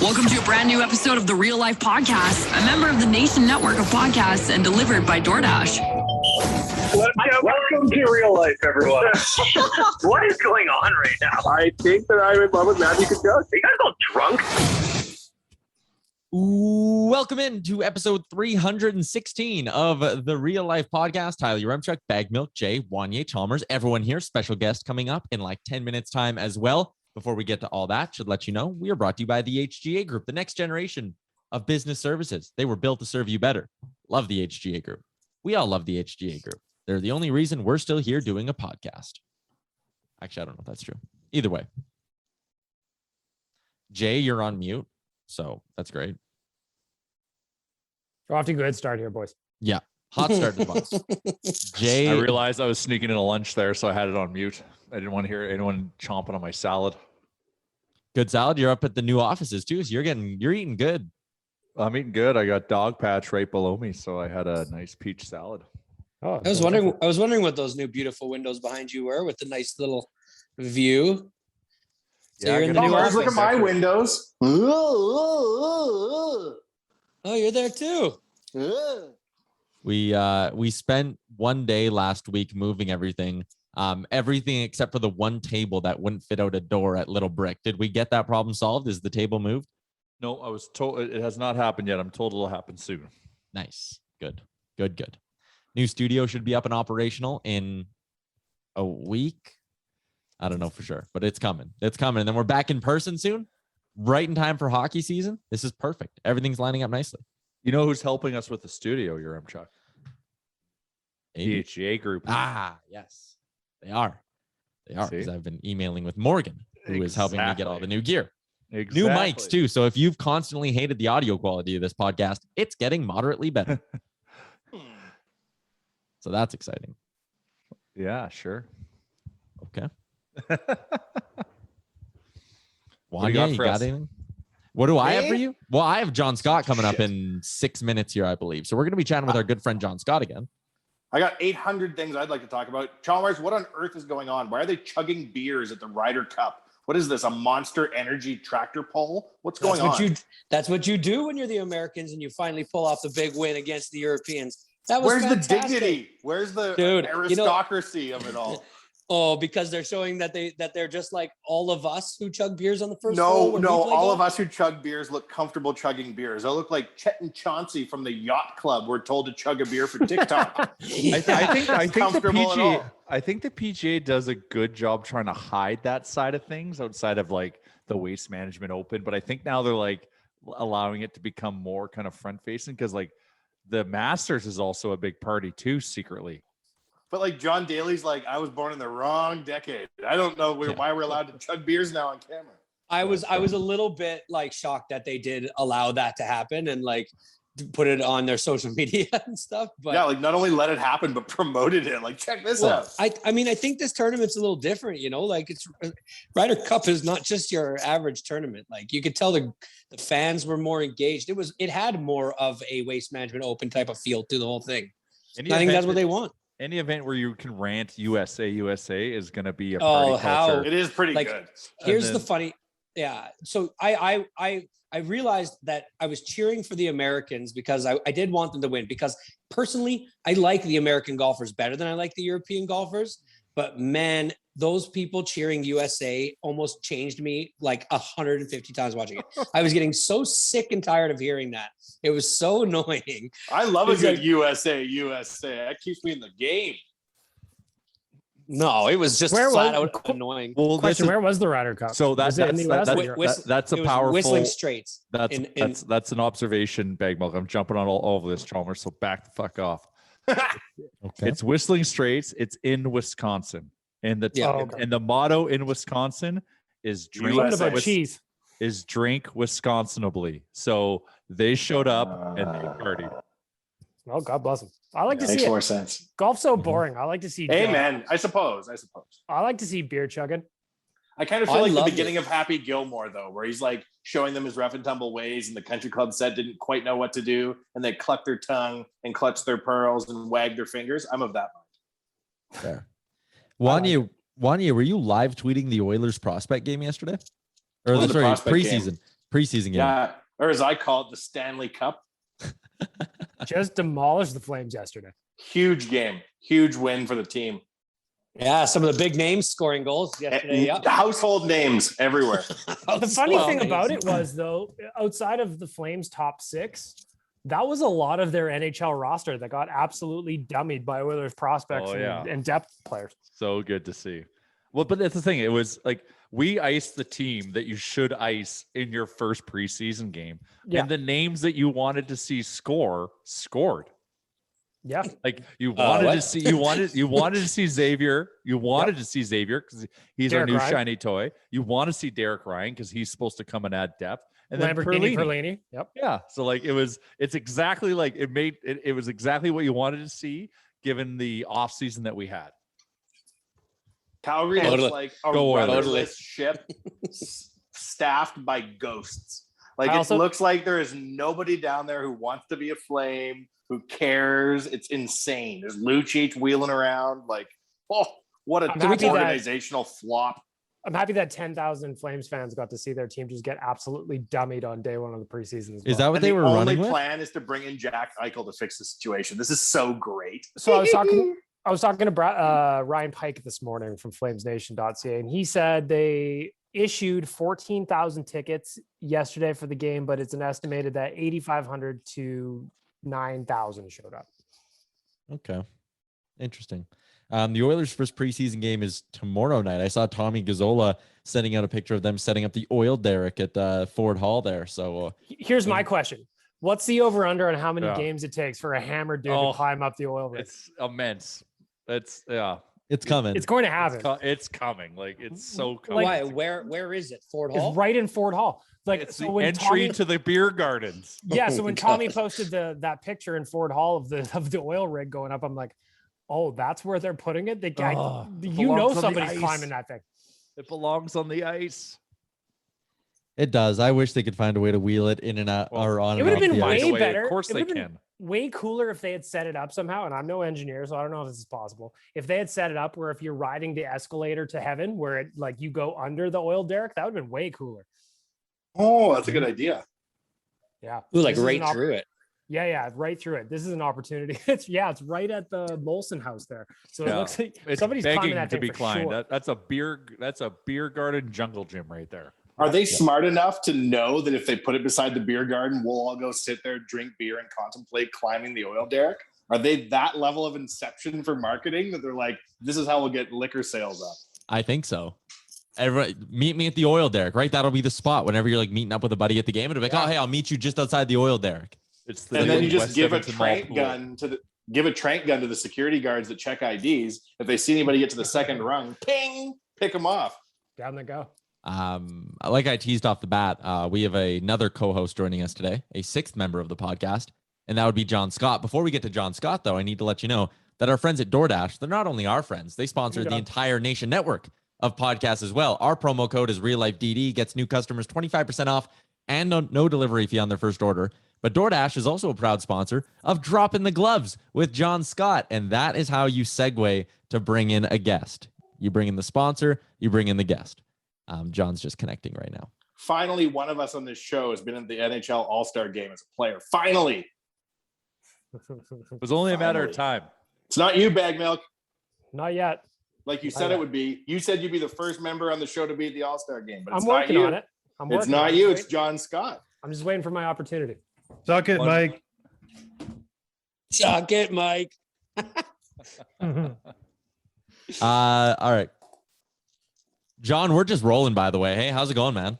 Welcome to a brand new episode of the Real Life Podcast, a member of the Nation Network of podcasts and delivered by DoorDash. Welcome to Real Life, everyone. What is going on right now? I think that I'm in love with Matthew Kachuk. Are you guys all drunk? Welcome into episode 316 of the Real Life Podcast. Tyler Remchuk, Bag Milk, Jay, Wanye Chalmers, everyone here. Special guest coming up in like 10 minutes time as well. Before we get to all that, should let you know we are brought to you by the HGA Group, the next generation of business services. They were built to serve you better. Love the HGA Group. We all love the HGA Group. They're the only reason we're still here doing a podcast. Actually, I don't know if that's true. Either way. Jay, you're on mute, so that's great. We're off to a good start here, boys. Yeah, hot start to the box. Jay, I realized I was sneaking in a lunch there, so I had it on mute. I didn't want to hear anyone chomping on my salad. good salad. You're up at the new offices too, so you're eating good. I'm eating good. I got dog patch right below me, so I had a nice peach salad. Oh, I was wondering what those new beautiful windows behind you were with the nice little view. So you're in the new office. Look at my windows. Oh, you're there too. We spent one day last week moving everything. Everything except for the one table that wouldn't fit out a door at Little Brick. Did we get that problem solved? Is the table moved? No, I was told it has not happened yet. I'm told it'll happen soon. Nice. Good. New studio should be up and operational in a week. I don't know for sure, but it's coming. And then we're back in person soon, right in time for hockey season. This is perfect. Everything's lining up nicely. You know who's helping us with the studio, Chuck? The HGA Group. Ah, yes. They are. Because I've been emailing with Morgan, who is helping me get all the new gear. Exactly. New mics too. So if you've constantly hated the audio quality of this podcast, it's getting moderately better. So that's exciting. Yeah, sure. Okay. What do you got for us? Anything? What do I have for you? Well, I have John Scott coming up in 6 minutes here, I believe. So we're going to be chatting with our good friend John Scott again. I got 800 things I'd like to talk about. Chalmers, what on earth is going on? Why are they chugging beers at the Ryder Cup? What is this, a Monster Energy tractor pull? What's going on? That's what you do when you're the Americans and you finally pull off the big win against the Europeans. That was Where's fantastic. the dignity? Where's the aristocracy of it all? Oh, because they're showing that they're just like all of us who chug beers on the first No, all of us who chug beers look comfortable chugging beers. I look like Chet and Chauncey from the yacht club. We're told to chug a beer for TikTok. I think the PGA does a good job trying to hide that side of things outside of like the Waste Management Open. But I think now they're like allowing it to become more kind of front facing because like the Masters is also a big party too secretly. But like John Daly's like, I was born in the wrong decade. I don't know why we're allowed to chug beers now on camera. I was a little bit like shocked that they did allow that to happen and like put it on their social media and stuff. But yeah, like not only let it happen, but promoted it. Like, check this out. I mean, I think this tournament's a little different, like it's Ryder Cup is not just your average tournament. Like you could tell the fans were more engaged. It had more of a Waste Management Open type of feel to the whole thing. I think that's what they want. Any event where you can rant USA is going to be a party culture. It is pretty good. Here's the funny. Yeah. So I realized that I was cheering for the Americans because I did want them to win because personally, I like the American golfers better than I like the European golfers. But man, those people cheering USA almost changed me like 150 times watching it. I was getting so sick and tired of hearing that. It was so annoying. I love a good USA. That keeps me in the game. No, it was just flat out annoying. Well, where was the Ryder Cup? So that's a powerful Whistling Straits. That's an observation, Bag Milk. I'm jumping on all of this, Chalmers. So back the fuck off. Okay. It's Whistling Straits. It's in Wisconsin, and the motto in Wisconsin is drink Wisconsinably. So they showed up and they partied. Well, God bless them. I like to see makes it. More sense. Golf's so boring. I like to see. Amen. I suppose. I like to see beer chugging. I kind of feel like the beginning of Happy Gilmore, though, where he's like showing them his rough and tumble ways, and the country club set didn't quite know what to do, and they cluck their tongue and clutch their pearls and wag their fingers. I'm of that mind. Fair. Wanye, were you live tweeting the Oilers prospect game yesterday? Or preseason? Preseason game. Yeah, or as I call it, the Stanley Cup. Just demolished the Flames yesterday. Huge game. Huge win for the team. Yeah, some of the big names scoring goals yesterday. Yeah. Household names everywhere. The funny thing about it was, though, outside of the Flames' top six, that was a lot of their NHL roster that got absolutely dummied by Oilers prospects and depth players. So good to see. Well, but that's the thing. It was like we iced the team that you should ice in your first preseason game. Yeah. And the names that you wanted to see scored. Yeah. Like you wanted to see, you wanted to see Xavier. You wanted to see Xavier because he's Derrick our new Ryan. shiny toy. You want to see Derrick Ryan because he's supposed to come and add depth. And then Perlini. Yep. Yeah. So like it's exactly like it was exactly what you wanted to see given the off season that we had. Calgary looks like a Oilers. rudderless ship staffed by ghosts. Like it looks like there is nobody down there who wants to be a Flame, who cares. It's insane. There's Lucic wheeling around. Like, oh, what a organizational flop. I'm happy that 10,000 Flames fans got to see their team just get absolutely dummied on day one of the preseason. Is that what they were running with? The only plan is to bring in Jack Eichel to fix the situation. This is so great. So I was talking to Ryan Pike this morning from flamesnation.ca, and he said they issued 14,000 tickets yesterday for the game, but it's an estimated that 8,500 to 9,000 showed up. Okay. Interesting. The Oilers' first preseason game is tomorrow night. I saw Tommy Gazzola sending out a picture of them setting up the oil derrick at Ford Hall there. So here's my question. What's the over-under on how many games it takes for a hammered dude to climb up the oil rig? It's immense. It's coming. It's going to happen. It's coming. Like it's so coming. Why? Where is it? Ford Hall? It's right in Ford Hall. Like it's so the when entry to the beer gardens. Yeah. So when Tommy posted that picture in Ford Hall of the oil rig going up, I'm like, oh, that's where they're putting it. Somebody's climbing that thing. It belongs on the ice. It does. I wish they could find a way to wheel it in and out or on. It would have been way way, better. Of course they can. Way cooler if they had set it up somehow. And I'm no engineer, so I don't know if this is possible. If they had set it up where if you're riding the escalator to heaven, where it like you go under the oil derrick, that would have been way cooler. Oh, that's a good idea. Yeah. Ooh, like right through it. Yeah, right through it. This is an opportunity. It's right at the Molson house there. So it looks like somebody's climbing that thing to be climbed. Sure. That's a beer garden jungle gym right there. Are they smart enough to know that if they put it beside the beer garden, we'll all go sit there, drink beer, and contemplate climbing the oil derrick? Are they that level of inception for marketing that they're like, this is how we'll get liquor sales up? I think so. Everybody, meet me at the oil derrick, right? That'll be the spot whenever you're like meeting up with a buddy at the game. It'll be like, oh, hey, I'll meet you just outside the oil derrick. And then you just give a trank gun to the security guards that check IDs. If they see anybody get to the second rung, ping, pick them off. Down they go. Like I teased off the bat, we have another co-host joining us today, a sixth member of the podcast, and that would be John Scott. Before we get to John Scott, though, I need to let you know that our friends at DoorDash, they're not only our friends, they sponsor the entire Nation network of podcasts as well. Our promo code is RealLifeDD, gets new customers 25% off and no delivery fee on their first order. But DoorDash is also a proud sponsor of Dropping the Gloves with John Scott, and that is how you segue to bring in a guest. You bring in the sponsor, you bring in the guest. John's just connecting right now. Finally, one of us on this show has been in the NHL All-Star game as a player. Finally. It was only a matter of time. It's not you, Bag Milk. Not yet. Like you said it would be. You said you'd be the first member on the show to be at the All-Star game, but it's I'm working not you. on it. It's not you. It's John Scott. I'm just waiting for my opportunity. Suck it, Mike. Suck it, Mike. All right. John, we're just rolling, by the way. Hey, how's it going, man?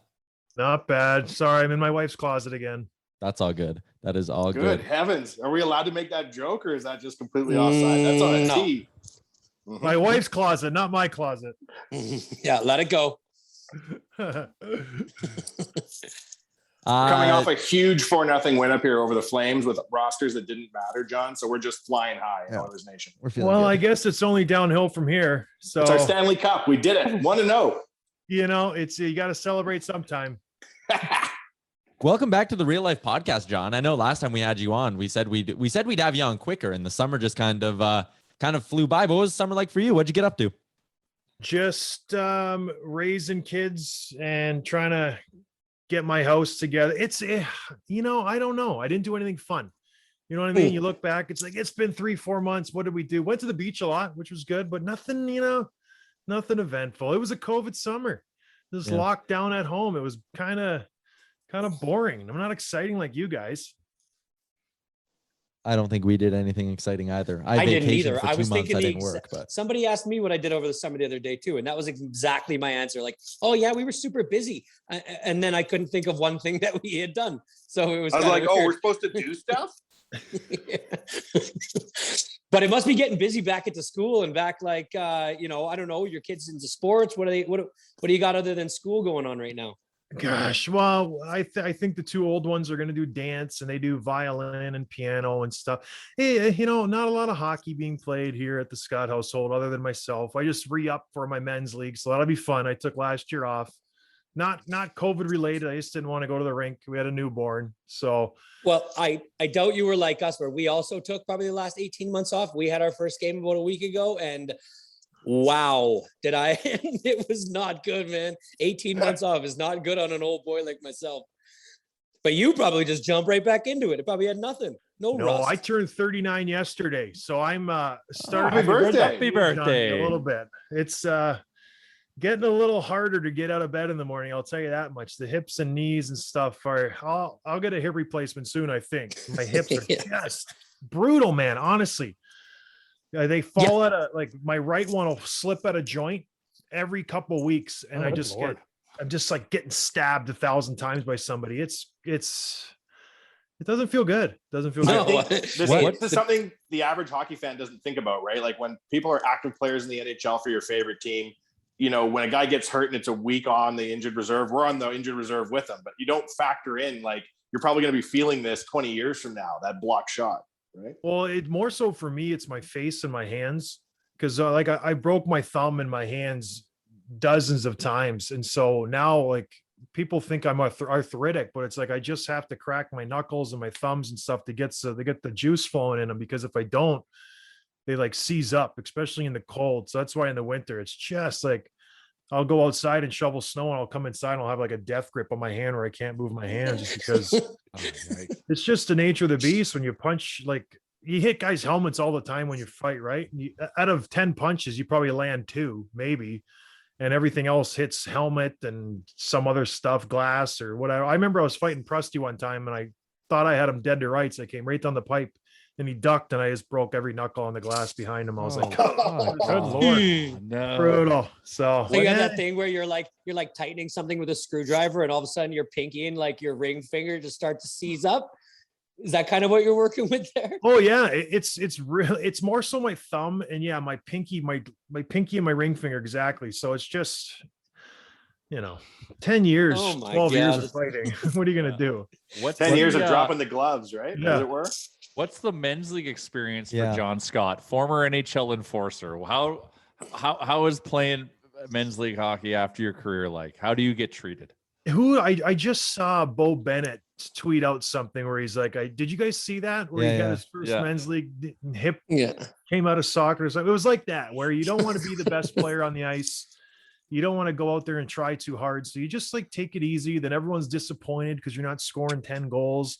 Not bad. Sorry, I'm in my wife's closet again. That's all good. That is all good. Good heavens. Are we allowed to make that joke, or is that just completely offside? That's on a tee. My wife's closet, not my closet. Yeah, let it go. Coming off a huge 4-0 win up here over the Flames with rosters that didn't matter, John. So we're just flying high in Oilers Nation. Well, I guess it's only downhill from here. So it's our Stanley Cup. We did it. 1-0. You know, you got to celebrate sometime. Welcome back to the Real Life Podcast, John. I know last time we had you on, we said we'd have you on quicker, and the summer just kind of flew by. But what was summer like for you? What'd you get up to? Just raising kids and trying to get my house together. It's, you know, I don't know. I didn't do anything fun. You know what I mean? You look back, it's like, it's been 3-4 months. What did we do? Went to the beach a lot, which was good, but nothing, you know, nothing eventful. It was a COVID summer. Just locked down at home. It was kind of boring. I'm not exciting like you guys. I don't think we did anything exciting either. I didn't either. I was thinking but somebody asked me what I did over the summer the other day too, and that was exactly my answer. Like, oh yeah, we were super busy, and then I couldn't think of one thing that we had done. So it was. I was like, weird. oh, we're supposed to do stuff. But it must be getting busy back into school and back, like, you know, I don't know, your kids into sports. What do you got other than school going on right now? Gosh, well, I think the two old ones are going to do dance, and they do violin and piano and stuff. Hey, you know, not a lot of hockey being played here at the Scott household other than myself. I just re-up for my men's league, so that'll be fun. I took last year off. Not COVID related. I just didn't want to go to the rink. We had a newborn. So, well, I doubt you were like us, where we also took probably the last 18 months off. We had our first game about a week ago, and wow, it was not good, man. 18 months off is not good on an old boy like myself. But you probably just jump right back into it. It probably had nothing. No, rust. I turned 39 yesterday. So I'm starting. Happy birthday. A little bit. It's getting a little harder to get out of bed in the morning. I'll tell you that much. The hips and knees and stuff are, I'll get a hip replacement soon. I think my hips are just brutal, man. Honestly, they fall at like my right one will slip at a joint every couple of weeks. And I'm just like getting stabbed 1,000 times by somebody. It doesn't feel good. It doesn't feel good. This is something the average hockey fan doesn't think about, right? Like when people are active players in the NHL for your favorite team, you know, when a guy gets hurt and it's a week on the injured reserve, we're on the injured reserve with them, but you don't factor in, like, you're probably going to be feeling this 20 years from now, that block shot, right? Well, it more so for me, it's my face and my hands. Cause like I broke my thumb in my hands dozens of times. And so now, like, people think I'm arthritic, but it's like, I just have to crack my knuckles and my thumbs and stuff to get the juice flowing in them. Because if I don't, they like seize up, especially in the cold. So that's why in the winter, it's just like, I'll go outside and shovel snow and I'll come inside and I'll have like a death grip on my hand where I can't move my hand just because it's just the nature of the beast. When you punch, like, you hit guys' helmets all the time when you fight, right? Out of 10 punches, you probably land 2, maybe. And everything else hits helmet and some other stuff, glass or whatever. I remember I was fighting Prusty one time and I thought I had him dead to rights. I came right down the pipe and he ducked and I just broke every knuckle on the glass behind him. I was like, oh, good Lord. No. Brutal. So you got that thing where you're like tightening something with a screwdriver and all of a sudden your pinky and like your ring finger just start to seize up. Is that kind of what you're working with there? Oh yeah. It's real. It's more so my thumb and my pinky, my pinky and my ring finger. Exactly. So it's just, 10 years, 12 years of fighting. What are you going to do? 10 years of dropping the gloves, right? Yeah. As it were. What's the men's league experience for John Scott, former NHL enforcer? How is playing men's league hockey after your career like? How do you get treated? I just saw Bo Bennett tweet out something where he's like, did you guys see that? Where he got his first men's league hip came out of soccer. So it was like that, where you don't want to be the best player on the ice. You don't want to go out there and try too hard. So you just like take it easy. Then everyone's disappointed because you're not scoring 10 goals.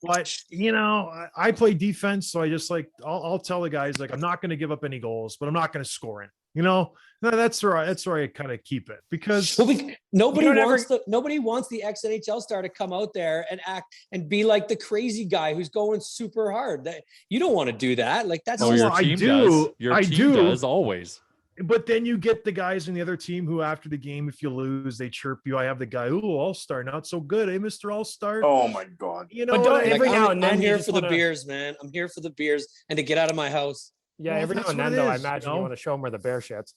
But I play defense, so I just like I'll tell the guys, like, I'm not going to give up any goals, but I'm not going to score it. That's where I kind of keep it, because nobody wants the ex-NHL star to come out there and act and be like the crazy guy who's going super hard. That you don't want to do that. Like that's your team does. Your team does always. But then you get the guys in the other team who, after the game, if you lose, they chirp you. I have the guy, All-Star, not so good, Mr. All-Star. Oh my God! Every now and then, I'm here for the beers, man. I'm here for the beers and to get out of my house. Yeah, every now and then, though, I imagine you want to show them where the bear shits.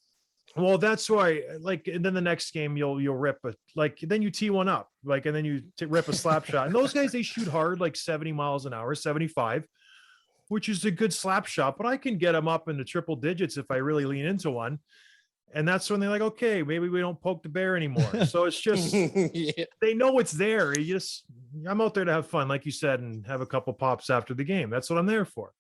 Well, that's why, like, and then the next game you'll rip then you tee one up, like, and then you rip a slap shot. And those guys, they shoot hard, like 70 miles an hour, 75. Which is a good slap shot, but I can get them up into triple digits if I really lean into one. And that's when they're like, okay, maybe we don't poke the bear anymore. So it's just, they know it's there. I'm out there to have fun, like you said, and have a couple pops after the game. That's what I'm there for.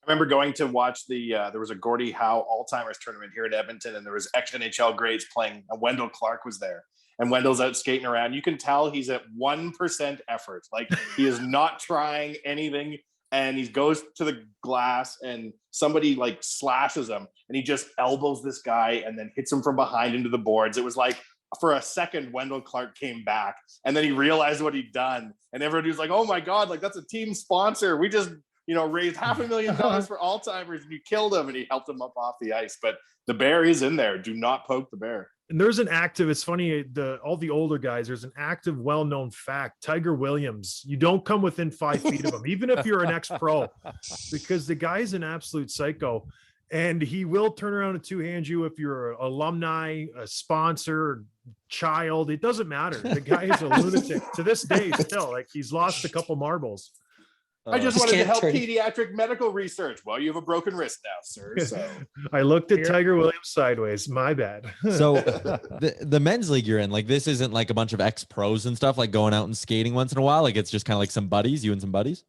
I remember going to watch there was a Gordie Howe Alzheimer's tournament here in Edmonton, and there was ex-NHL greats playing. Wendell Clark was there. and Wendell's out skating around. You can tell he's at 1% effort. Like he is not trying anything. And he goes to the glass and somebody like slashes him and he just elbows this guy and then hits him from behind into the boards. It was like for a second, Wendell Clark came back and then he realized what he'd done. And everybody was like, oh my God, like that's a team sponsor. We just, raised $500,000 for Alzheimer's and you killed him, and he helped him up off the ice. But the bear is in there. Do not poke the bear. And there's an active, it's funny, all the older guys, there's an active, well-known fact. Tiger Williams, you don't come within 5 feet of him, even if you're an ex-pro, because the guy's an absolute psycho. And he will turn around and two-hand you if you're an alumni, a sponsor, child. It doesn't matter. The guy is a lunatic to this day still. Like, he's lost a couple marbles. I just wanted to help pediatric medical research. Well, you have a broken wrist now, sir. So I looked at Tiger Williams sideways. My bad. So the men's league you're in, like, this isn't like a bunch of ex-pros and stuff, like going out and skating once in a while. Like, it's just kind of like some buddies, you and some buddies.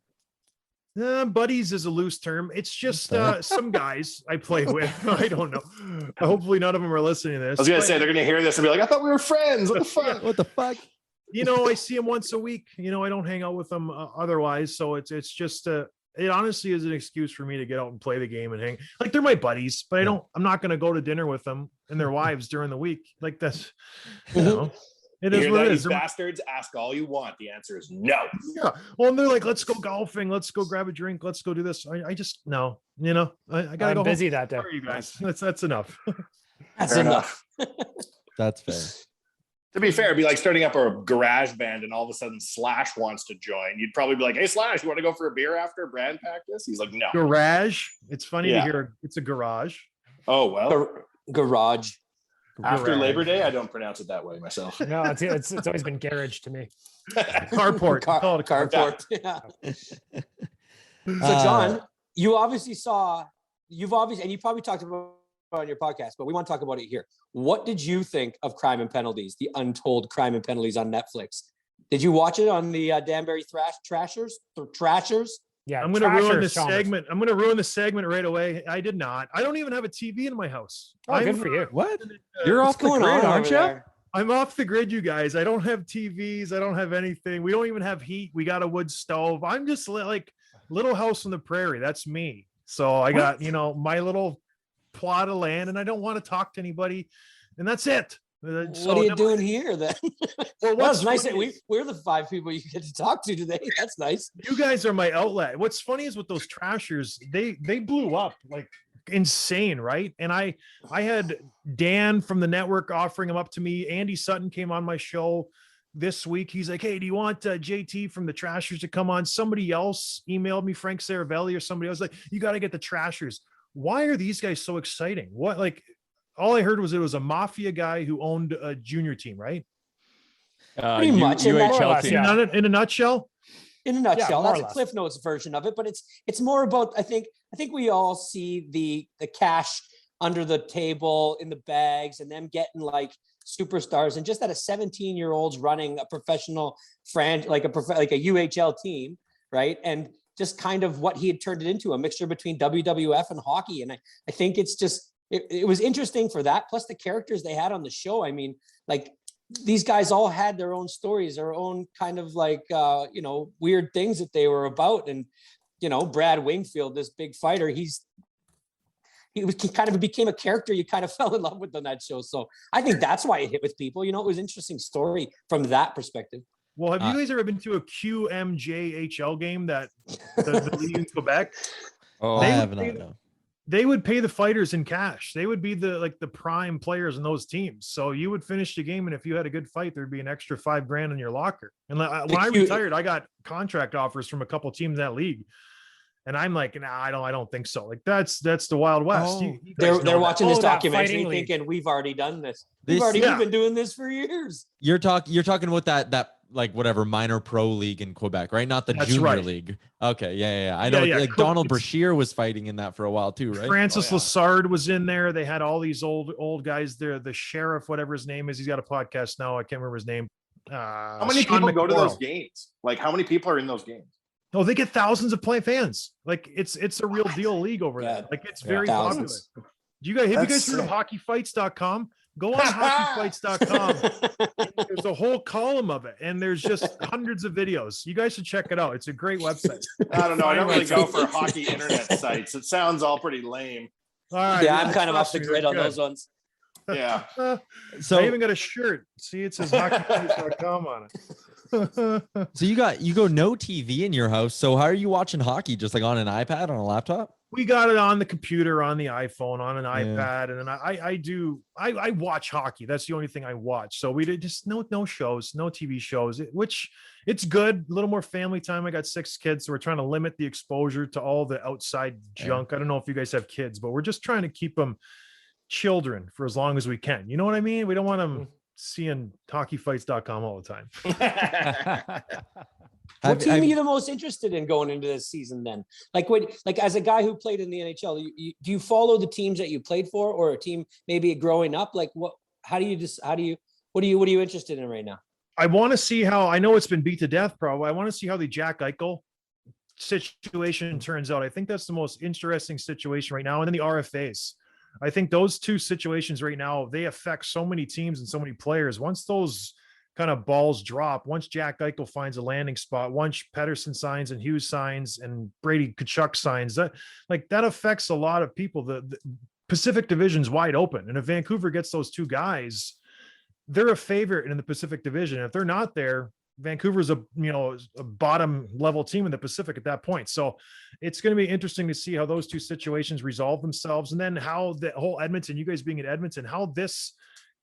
Buddies is a loose term. It's just some guys I play with. I don't know. Hopefully none of them are listening to this. I was going to say, they're going to hear this and be like, I thought we were friends. What the fuck? What the fuck? I see them once a week. I don't hang out with them otherwise. So it's just it honestly is an excuse for me to get out and play the game and hang. Like, they're my buddies, but I'm not going to go to dinner with them and their wives during the week. Like, that's, it is what it is. Bastards, ask all you want. The answer is no. Yeah. Well, and they're like, let's go golfing. Let's go grab a drink. Let's go do this. I just, no, I gotta go busy home. that day. Sorry, you guys. That's enough. That's Fair enough. That's fair. To be fair, it'd be like starting up a garage band and all of a sudden Slash wants to join. You'd probably be like, hey, Slash, you want to go for a beer after brand practice? He's like, no. Garage. It's funny to hear it's a garage. Oh, well. Garage. After Labor Day, I don't pronounce it that way myself. No, it's always been garage to me. Carport. Call it a Carport. Yeah. So, John, you obviously and you probably talked about it on your podcast, but we want to talk about it here. What did you think of Crime and Penalties, the untold Crime and Penalties on Netflix? Did you watch it on the Danbury Trashers? Yeah, I'm going to ruin the segment. I'm going to ruin the segment right away. I did not. I don't even have a TV in my house. Oh, good for you. What? You're off the grid, aren't you? I'm off the grid, you guys. I don't have TVs. I don't have anything. We don't even have heat. We got a wood stove. I'm just like Little House on the Prairie. That's me. So I got, my little plot of land, and I don't want to talk to anybody. And that's it. What are you doing here then? Well, that's nice that we're the 5 people you get to talk to today. That's nice. You guys are my outlet. What's funny is with those Trashers, they blew up like insane, right? And I had Dan from the network offering them up to me. Andy Sutton came on my show this week. He's like, hey, do you want JT from the Trashers to come on? Somebody else emailed me, Frank Saravelli or somebody else, like, you got to get the Trashers. Why are these guys so exciting? What, like, all I heard was it was a mafia guy who owned a junior team, right? Pretty much. UHL team. Yeah. In a nutshell? In a nutshell, that's a Cliff Notes version of it, but it's more about, I think we all see the cash under the table in the bags and them getting like superstars, and just that a 17-year-old's running a professional like a UHL team, right? And just kind of what he had turned it into, a mixture between WWF and hockey. And I think it's just, it was interesting for that. Plus the characters they had on the show. I mean, like, these guys all had their own stories, their own kind of like, weird things that they were about. And, Brad Wingfield, this big fighter, he kind of became a character you kind of fell in love with on that show. So I think that's why it hit with people. It was an interesting story from that perspective. Well, have you guys ever been to a QMJHL game that the league in Quebec? Oh, I have not. No. They would pay the fighters in cash. They would be the prime players in those teams. So you would finish the game, and if you had a good fight, there'd be an extra $5,000 in your locker. And when I retired, I got contract offers from a couple teams in that league. And I'm like, nah, I don't think so. Like, that's the Wild West. Oh, they're watching this documentary thinking, we've already done this. We've been doing this for years. You're talking about that like whatever minor pro league in Quebec, right? Not the junior league. Okay, yeah. I know. Like Donald Brashear was fighting in that for a while too, right? Francis Lassard was in there. They had all these old guys there. The sheriff, whatever his name is, he's got a podcast now. I can't remember his name. How many people go to those games? Like, how many people are in those games? Oh, they get thousands of fans. Like, it's a real deal league over there. Like, it's very popular. Have you guys heard of hockeyfights.com? Go on hockeyfights.com. There's a whole column of it, and there's just hundreds of videos. You guys should check it out. It's a great website. I don't know. I don't really go for hockey internet sites. It sounds all pretty lame. All right, yeah, I'm kind of off the grid on those ones. Yeah. So I even got a shirt. See, it says hockeyfights.com on it. So you go no TV in your house. So how are you watching hockey? Just like on an iPad, on a laptop? We got it on the computer, on the iPhone, on an iPad, and then I watch hockey. That's the only thing I watch. So we did just no shows, no TV shows, which it's good. A little more family time. I got 6 kids, so we're trying to limit the exposure to all the outside junk. I don't know if you guys have kids, but we're just trying to keep them children for as long as we can. You know what I mean? We don't want them seeing hockeyfights.com all the time. What team are you the most interested in going into this season then? Like as a guy who played in the NHL, do you follow the teams that you played for, or a team maybe growing up? Like what are you interested in right now? I want to see how, I know it's been beat to death probably. I want to see how the Jack Eichel situation turns out. I think that's the most interesting situation right now. And then the RFAs. I think those two situations right now, they affect so many teams and so many players. Once those kind of balls drop, once Jack Eichel finds a landing spot, once Pettersson signs and Hughes signs and Brady Tkachuk signs, that affects a lot of people. The Pacific Division's wide open. And if Vancouver gets those two guys, they're a favorite in the Pacific Division. If they're not there, Vancouver's a bottom level team in the Pacific at that point. So it's going to be interesting to see how those two situations resolve themselves. And then how the whole Edmonton, you guys being in Edmonton, how this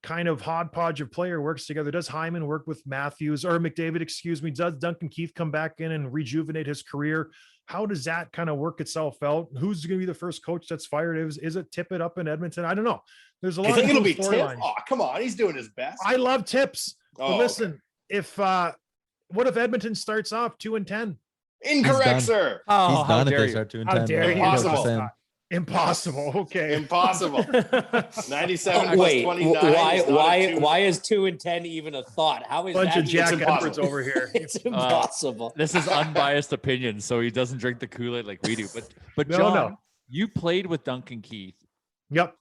kind of hodgepodge of player works together. Does Hyman work with Matthews or McDavid, excuse me? Does Duncan Keith come back in and rejuvenate his career? How does that kind of work itself out? Who's going to be the first coach that's fired? Is it Tippett up in Edmonton? I don't know. There's a lot. I think of it'll be Tip. Oh, come on. He's doing his best. I love Tips. Oh, but listen, what if Edmonton starts off 2-10? Incorrect, sir. Oh, how he's done if dare they you. start 2-10. How dare you? Impossible. Impossible. Okay. Impossible. 97 plus 29. Why is 2-10 even a thought? How is bunch that of Jack Edwards over here? It's impossible. This is unbiased opinion, so he doesn't drink the Kool-Aid like we do. But John, you played with Duncan Keith. Yep.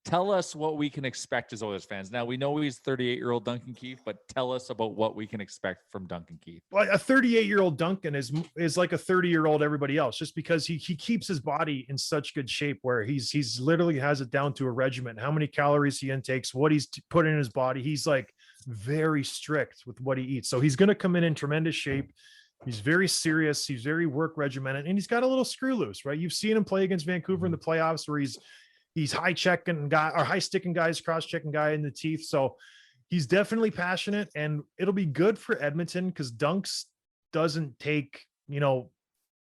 Tell us what we can expect as Oilers fans. Now, we know he's 38-year-old Duncan Keith, but tell us about what we can expect from Duncan Keith. Well, a 38-year-old Duncan is like a 30-year-old everybody else, just because he keeps his body in such good shape where he's literally has it down to a regiment, how many calories he intakes, what he's put in his body. He's like very strict with what he eats. So he's going to come in tremendous shape. He's very serious. He's very work regimented, and he's got a little screw loose, right? You've seen him play against Vancouver in the playoffs where he's high checking guy or high sticking guys, cross checking guy in the teeth. So he's definitely passionate, and it'll be good for Edmonton because Dunks doesn't take,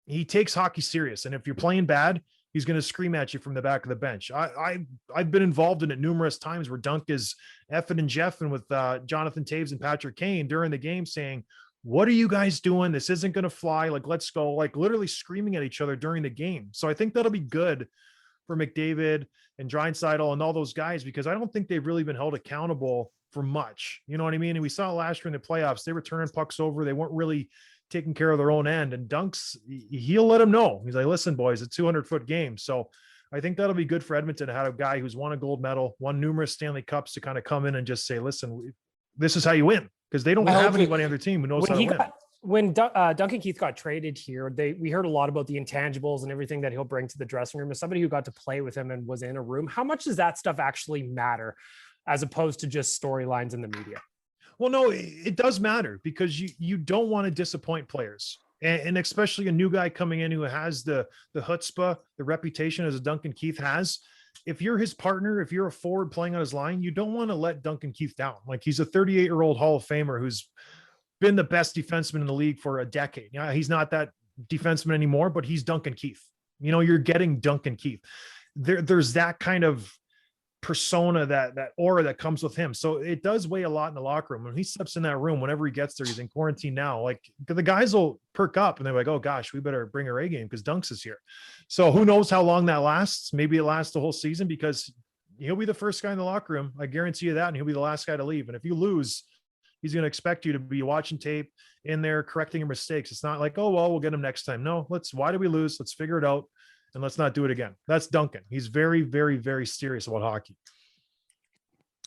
he takes hockey serious. And if you're playing bad, he's going to scream at you from the back of the bench. I've been involved in it numerous times where Dunk is effing and jeffing with Jonathan Taves and Patrick Kane during the game saying, what are you guys doing? This isn't going to fly. Like, let's go, like literally screaming at each other during the game. So I think that'll be good for McDavid and Draisaitl and all those guys, because I don't think they've really been held accountable for much. You know what I mean? And we saw last year in the playoffs, they were turning pucks over. They weren't really taking care of their own end. And Dunks, he'll let them know. He's like, listen, boys, it's a 200-foot game. So I think that'll be good for Edmonton to have a guy who's won a gold medal, won numerous Stanley Cups to kind of come in and just say, listen, this is how you win. Because they don't have anybody on their team who knows how to win. When Duncan Keith got traded here, we heard a lot about the intangibles and everything that he'll bring to the dressing room. As somebody who got to play with him and was in a room, how much does that stuff actually matter as opposed to just storylines in the media? Well, no, it does matter because you don't want to disappoint players. And especially a new guy coming in who has the chutzpah, the reputation as a Duncan Keith has. If you're his partner, if you're a forward playing on his line, you don't want to let Duncan Keith down. Like, he's a 38-year-old Hall of Famer who's been the best defenseman in the league for a decade. He's not that defenseman anymore, but he's Duncan Keith. You're getting Duncan Keith. There's that kind of persona, that aura that comes with him. So it does weigh a lot in the locker room. When he steps in that room, whenever he gets there, he's in quarantine now. Like, the guys will perk up and they're like, oh gosh, we better bring our A game because Dunks is here. So who knows how long that lasts? Maybe it lasts the whole season because he'll be the first guy in the locker room. I guarantee you that. And he'll be the last guy to leave. And if you lose, he's going to expect you to be watching tape in there, correcting your mistakes. It's not like, oh, well, we'll get him next time. No, why did we lose? Let's figure it out and let's not do it again. That's Duncan. He's very, very, very serious about hockey.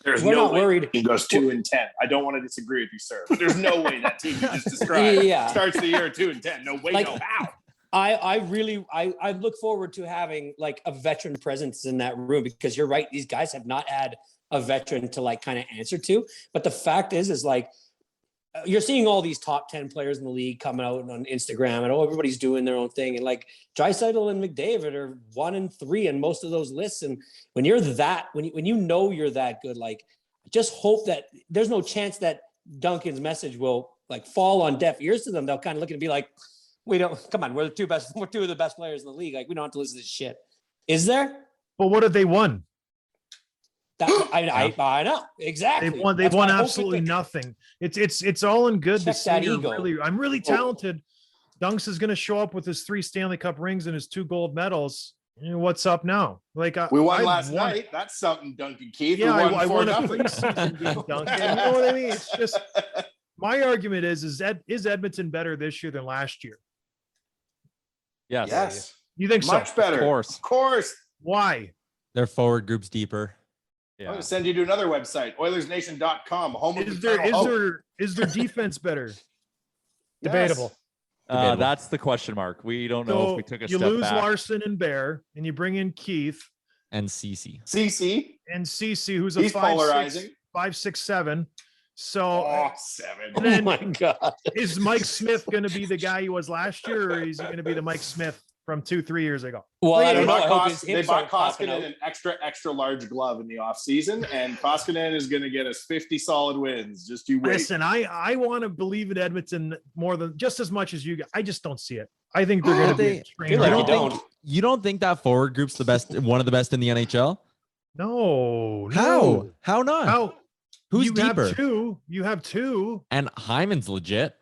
There's We're no not way worried. He goes 2-10. I don't want to disagree with you, sir. But there's no way that team you just described starts the year 2-10. No way, no how. I look forward to having like a veteran presence in that room, because you're right. These guys have not had a veteran to like kind of answer to. But the fact is like, you're seeing all these top 10 players in the league coming out on Instagram, and everybody's doing their own thing. And like Draisaitl and McDavid are 1 and 3 in most of those lists. And when you're that, when you know you're that good, like just hope that there's no chance that Duncan's message will like fall on deaf ears to them. They'll kind of look and be like, we're two of the best players in the league. Like, we don't have to listen to this shit. Is there? But what have they won? I know exactly. They've won absolutely nothing. It's all in good. Check that ego. I'm really talented. Dunks is going to show up with his 3 Stanley Cup rings and his 2 gold medals. You know, what's up now? Like we won last night. That's something, Duncan Keith. Yeah, I won a preseason game, Duncan. You know what I mean? It's just my argument is Edmonton better this year than last year? Yes. You think so? Much better. Of course. Why? Their forward group's deeper. I'm going to send you to another website, OilersNation.com. Home of Is their defense better? Debatable. That's the question mark. We don't know if we took a step back. You lose Larson and Bear, and you bring in Keith and CC, who's a 5'6", 5'6", 5'7". So 7. And then, oh my God. Is Mike Smith going to be the guy he was last year, or is he going to be the Mike Smith from 2-3 years ago? Well, they bought Koskinen an extra large glove in the offseason, and Koskinen is going to get us 50 solid wins. Just you wait. Listen, I want to believe in Edmonton more than just as much as you guys. I just don't see it. I think they're going to be extreme. You don't think that forward group's the best, one of the best in the NHL? No. How not? How? Who's you deeper? You have two. And Hyman's legit.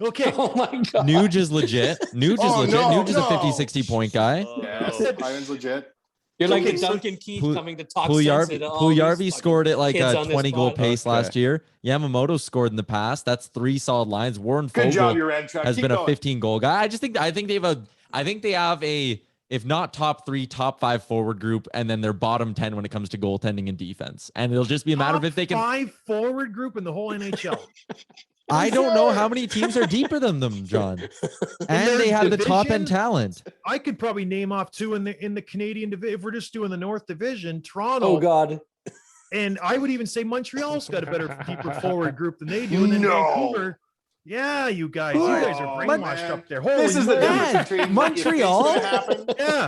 Okay. Oh my God. Nuge is legit. Nuge is a 50-60 point guy. Hyman's legit. You're like a Duncan Keith coming to talk sense into all Puljujarvi scored at like a 20-goal pace Okay. last year. Yamamoto scored in the past. That's 3 solid lines. Warren Good job, Fogle Uranchuk. has Keep been a going. 15-goal guy. I think they have a, if not top 3, top 5 forward group, and then they're bottom 10 when it comes to goaltending and defense. And it'll just be a matter of if they can. 5 forward group in the whole NHL. I don't know how many teams are deeper than them, John. And they have the top end talent. I could probably name off 2 in the Canadian division. If we're just doing the North Division, Toronto. Oh God. And I would even say Montreal's got a better, deeper forward group than they do. And then Vancouver. Yeah, you guys are brainwashed up there. Holy This is the moly. difference between Montreal?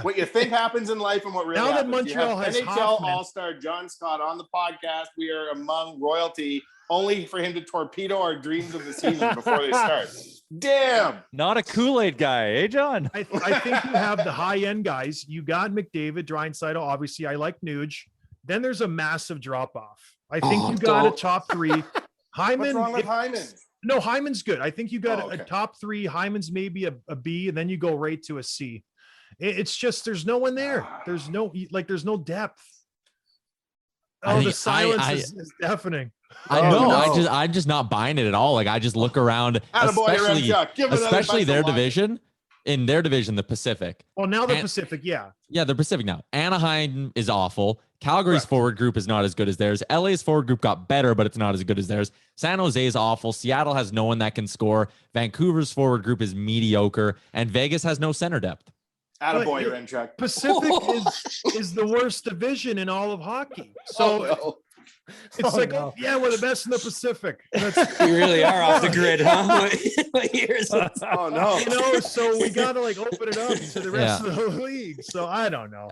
what you think happens in life and what really Now that happens. Montreal You have has NHL Hoffman. All-Star John Scott on the podcast. We are among royalty, only for him to torpedo our dreams of the season before they start. Damn. Not a Kool-Aid guy, eh, John? I think you have the high-end guys. You got McDavid, Draisaitl. Obviously, I like Nuge. Then there's a massive drop-off. I think you got a top 3. Hyman. What's wrong with Hyman? No, Hyman's good. I think you got okay. a top 3. Hyman's maybe a B, and then you go right to a C. It's just there's no one there. There's no depth. The silence is deafening. I know. I'm just not buying it at all. Like I just look around, especially their division. In their division, the Pacific. Well, now the Pacific, yeah. Yeah, the Pacific now. Anaheim is awful. Calgary's forward group is not as good as theirs. LA's forward group got better, but it's not as good as theirs. San Jose is awful. Seattle has no one that can score. Vancouver's forward group is mediocre. And Vegas has no center depth. Attaboy, Uranchuk. Pacific is the worst division in all of hockey. So it's we're the best in the Pacific. You really are off the grid, huh? Oh no. So we gotta open it up to the rest of the league. So I don't know.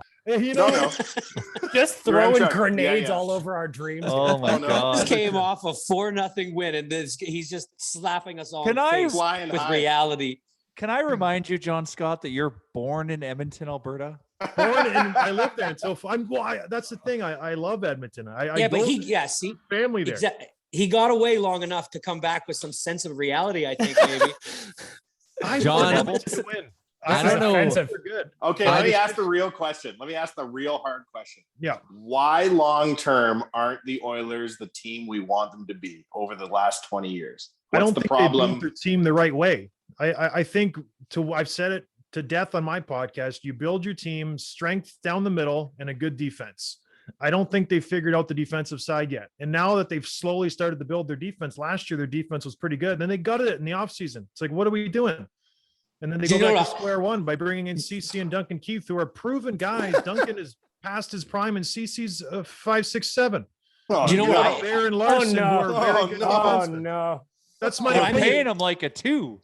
Just throwing grenades all over our dreams. Oh my God. This came off a 4-0 win, and he's just slapping us all Can I with reality. Can I remind you, John Scott, that you're born in Edmonton, Alberta? I live there until that's the thing. I love Edmonton. See, family there. Exactly. He got away long enough to come back with some sense of reality. I think maybe. John, I don't know. Good. Okay, let me ask the real question. Let me ask the real hard question. Yeah. Why long term aren't the Oilers the team we want them to be over the last 20 years? I don't think they built their team the right way. I think I've said it to death on my podcast. You build your team strength down the middle and a good defense. I don't think they figured out the defensive side yet. And now that they've slowly started to build their defense, last year their defense was pretty good. Then they gutted it in the offseason. It's like, what are we doing? And then they go back to square one by bringing in CC and Duncan Keith, who are proven guys. Duncan is past his prime, and CC's 5, 6, 7. Do you know what? Bear and Larson, who are very good offensive. No. That's my I'm opinion. paying him like a 2.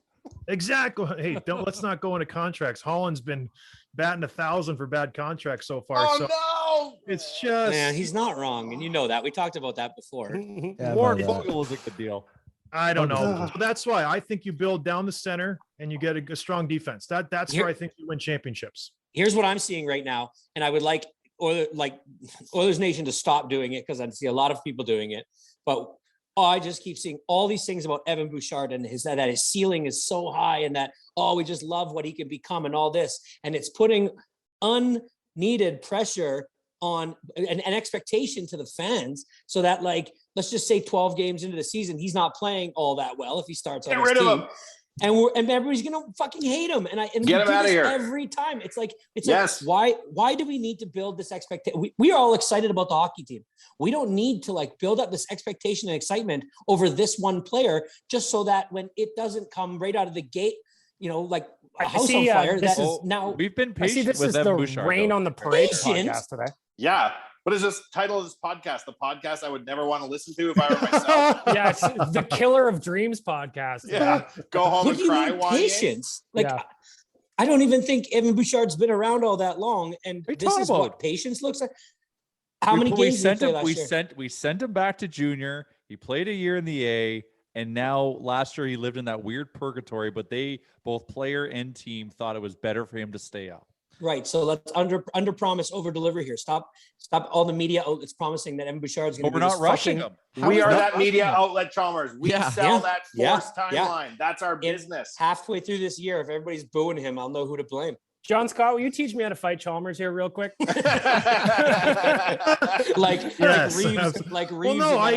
Exactly. Hey, let's not go into contracts. Holland's been batting 1,000 for bad contracts so far. No! It's just, Man, he's not wrong, and you know that. We talked about that before. Warren Fogle is a good deal. I don't know. So that's why I think you build down the center and you get a strong defense. That's where I think you win championships. Here's what I'm seeing right now, and I would like Oilers Nation to stop doing it because I see a lot of people doing it. But I just keep seeing all these things about Evan Bouchard and that his ceiling is so high, and that we just love what he can become and all this, and it's putting unneeded pressure on an expectation to the fans, so that let's just say 12 games into the season, he's not playing all that well if he starts on his team. And everybody's gonna fucking hate him. And get him out of here every time. It's like why do we need to build this expectation? We are all excited about the hockey team. We don't need to build up this expectation and excitement over this one player just so that when it doesn't come right out of the gate, like a house on fire. Now we've been patient. I see this with is Evan the Bouchard, Rain though. on the Parade Patience? podcast today. Yeah. What is this title of this podcast? The podcast I would never want to listen to if I were myself. Yeah, it's the Killer of Dreams podcast. Yeah. Go home and cry. Patience. I don't even think Evan Bouchard's been around all that long, and this is what patience looks like. How many games did he play last year? We sent him back to junior. He played a year in the A, and now last year he lived in that weird purgatory. But they, both player and team, thought it was better for him to stay out. Right. So let's under promise, over deliver here. Stop all the media outlets promising that Evan Bouchard's going to be. We're not rushing him. We are that media outlet, Chalmers. We sell that forced timeline. That's our business. Halfway through this year, if everybody's booing him, I'll know who to blame. John Scott, will you teach me how to fight Chalmers here real quick? like Reeves. Well, no, I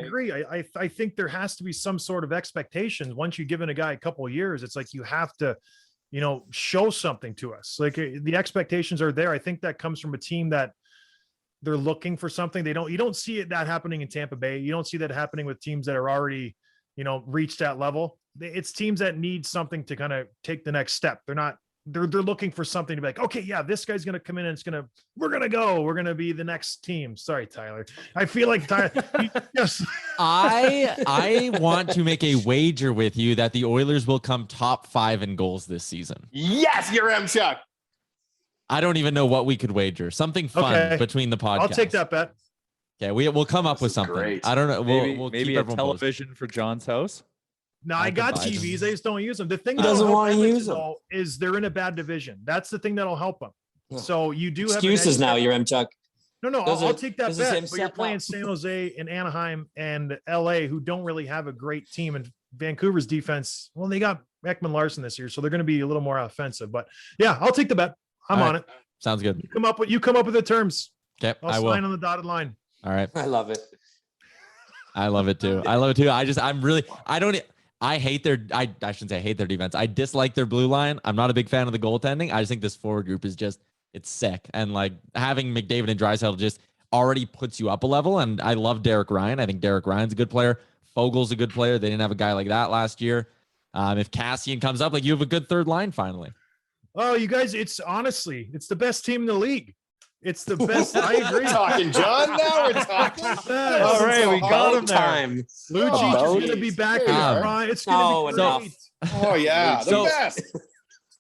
agree. I think there has to be some sort of expectations. Once you've given a guy a couple of years, it's like you have to, show something to us. Like the expectations are there. I think that comes from a team that they're looking for something. You don't see that happening in Tampa Bay. You don't see that happening with teams that are already, reached that level. It's teams that need something to kind of take the next step. They're looking for something to be like, okay, yeah, this guy's going to come in and we're going to be the next team. Sorry, Tyler. I feel like Tyler. Yes. I want to make a wager with you that the Oilers will come top 5 in goals this season. Yes, you're Chuck. I don't even know what we could wager. Something fun between the podcasts. I'll take that bet. Okay, we'll come up with something. Great. I don't know. Maybe a television for John's house. No, I got TVs. I just don't use them. The thing that doesn't want to use them is they're in a bad division. That's the thing that'll help them. So you do have excuses now. You're Chuck. No, I'll take that bet. But you're playing San Jose and Anaheim and LA, who don't really have a great team. And Vancouver's defense, well, they got Ekman Larson this year, so they're going to be a little more offensive. But yeah, I'll take the bet. I'm on it. Sounds good. You come up with the terms. Okay, I'll sign on the dotted line. All right. I love it. I love it too. I hate I shouldn't say I hate their defense. I dislike their blue line. I'm not a big fan of the goaltending. I just think this forward group is it's sick. And having McDavid and Draisaitl just already puts you up a level. And I love Derrick Ryan. I think Derrick Ryan's a good player. Fogel's a good player. They didn't have a guy like that last year. If Cassian comes up, you have a good third line finally. Oh, you guys, it's the best team in the league. It's the best. I agree. We're talking, John. Now we're talking. All right, we got him there. Lucic is going to be back in the prime. It's going to be great. Oh yeah, the best.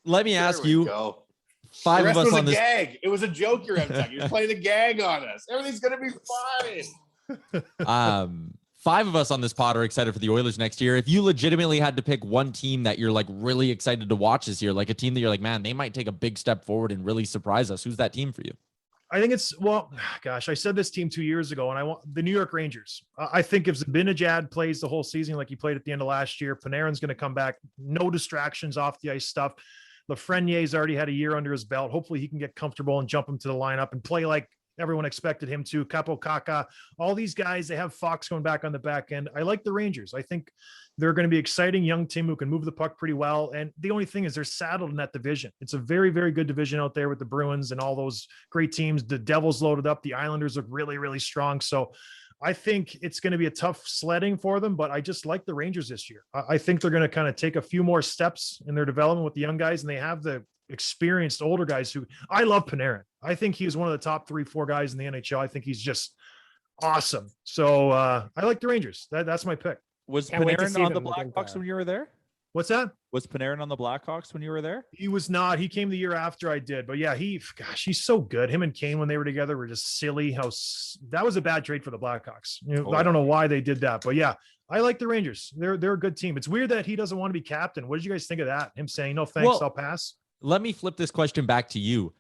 Let me ask you. Go. 5 of us on this gag. It was a joke. You're playing a gag on us. Everything's going to be fine. 5 of us on this pod are excited for the Oilers next year. If you legitimately had to pick one team that you're really excited to watch this year, like a team that you're like, man, they might take a big step forward and really surprise us, who's that team for you? I think I said this team 2 years ago, and I want the New York Rangers. I think if Zibanejad plays the whole season like he played at the end of last year, Panarin's going to come back. No distractions off the ice stuff. Lafreniere's already had a year under his belt. Hopefully he can get comfortable and jump him to the lineup and play like Everyone expected him to. Capo Caca, all these guys, they have Fox going back on the back end. I like the Rangers. I think they're going to be exciting young team who can move the puck pretty well. And the only thing is they're saddled in that division. It's a very, very good division out there with the Bruins and all those great teams. The Devils loaded up. The Islanders look really, really strong. So I think it's going to be a tough sledding for them, but I just like the Rangers this year. I think they're going to kind of take a few more steps in their development with the young guys, and they have the experienced older guys who I love. Panarin. I think he's one of the top 3-4 guys in the NHL. I think he's just awesome. So I like the Rangers. That's my pick. Was Can't wait to Panarin see on them the looking Blackhawks for. when you were there? What's that? Was Panarin on the Blackhawks when you were there? He was not. He came the year after I did. But yeah, he's so good. Him and Kane, when they were together, were just silly. That was a bad trade for the Blackhawks. I don't know why they did that. But yeah, I like the Rangers. They're a good team. It's weird that he doesn't want to be captain. What did you guys think of that? Him saying, no, thanks, I'll pass. Let me flip this question back to you.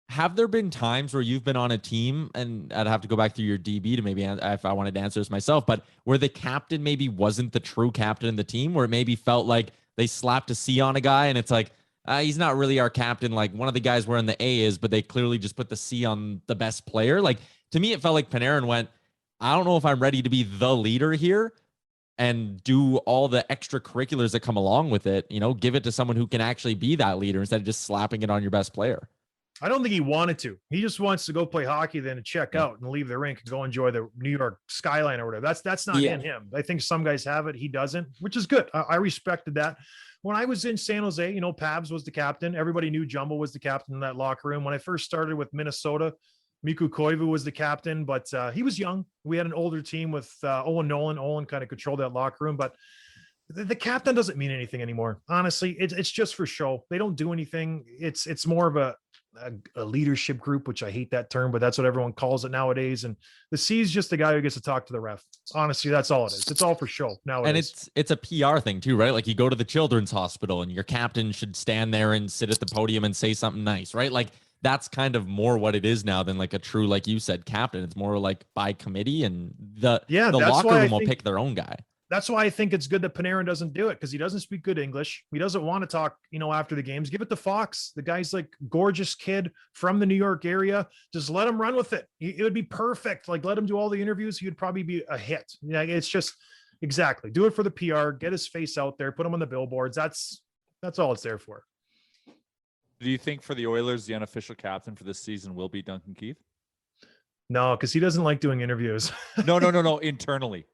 Have there been times where you've been on a team, and I'd have to go back through your DB to maybe if I wanted to answer this myself, but where the captain maybe wasn't the true captain of the team, where it maybe felt like they slapped a C on a guy and it's like, he's not really our captain. Like one of the guys wearing the A is, but they clearly just put the C on the best player. Like to me, it felt like Panarin went, I don't know if I'm ready to be the leader here and do all the extracurriculars that come along with it. Give it to someone who can actually be that leader instead of just slapping it on your best player. I don't think he wanted to. He just wants to go play hockey, then to check out and leave the rink and go enjoy the New York skyline or whatever. That's not in him. I think some guys have it. He doesn't, which is good. I respected that. When I was in San Jose, Pabs was the captain. Everybody knew Jumbo was the captain in that locker room. When I first started with Minnesota, Mikko Koivu was the captain, but he was young. We had an older team with Owen Nolan. Owen kind of controlled that locker room, but the captain doesn't mean anything anymore. Honestly, it's just for show. They don't do anything. It's more of a leadership group, which I hate that term, but that's what everyone calls it nowadays. And the C is just the guy who gets to talk to the ref. Honestly, that's all it is. It's all for show nowadays. And it's a PR thing too, right? Like you go to the children's hospital and your captain should stand there and sit at the podium and say something nice, right? Like that's kind of more what it is now than like a true, like you said, captain. It's more like by committee, and the locker room will pick their own guy. That's why I think it's good that Panarin doesn't do it, because he doesn't speak good English. He doesn't want to talk, after the games. Give it to Fox. The guy's like gorgeous kid from the New York area. Just let him run with it. It would be perfect. Like let him do all the interviews. He would probably be a hit. Yeah, it's just exactly do it for the PR. Get his face out there. Put him on the billboards. That's all it's there for. Do you think for the Oilers, the unofficial captain for this season will be Duncan Keith? No, because he doesn't like doing interviews. No. Internally.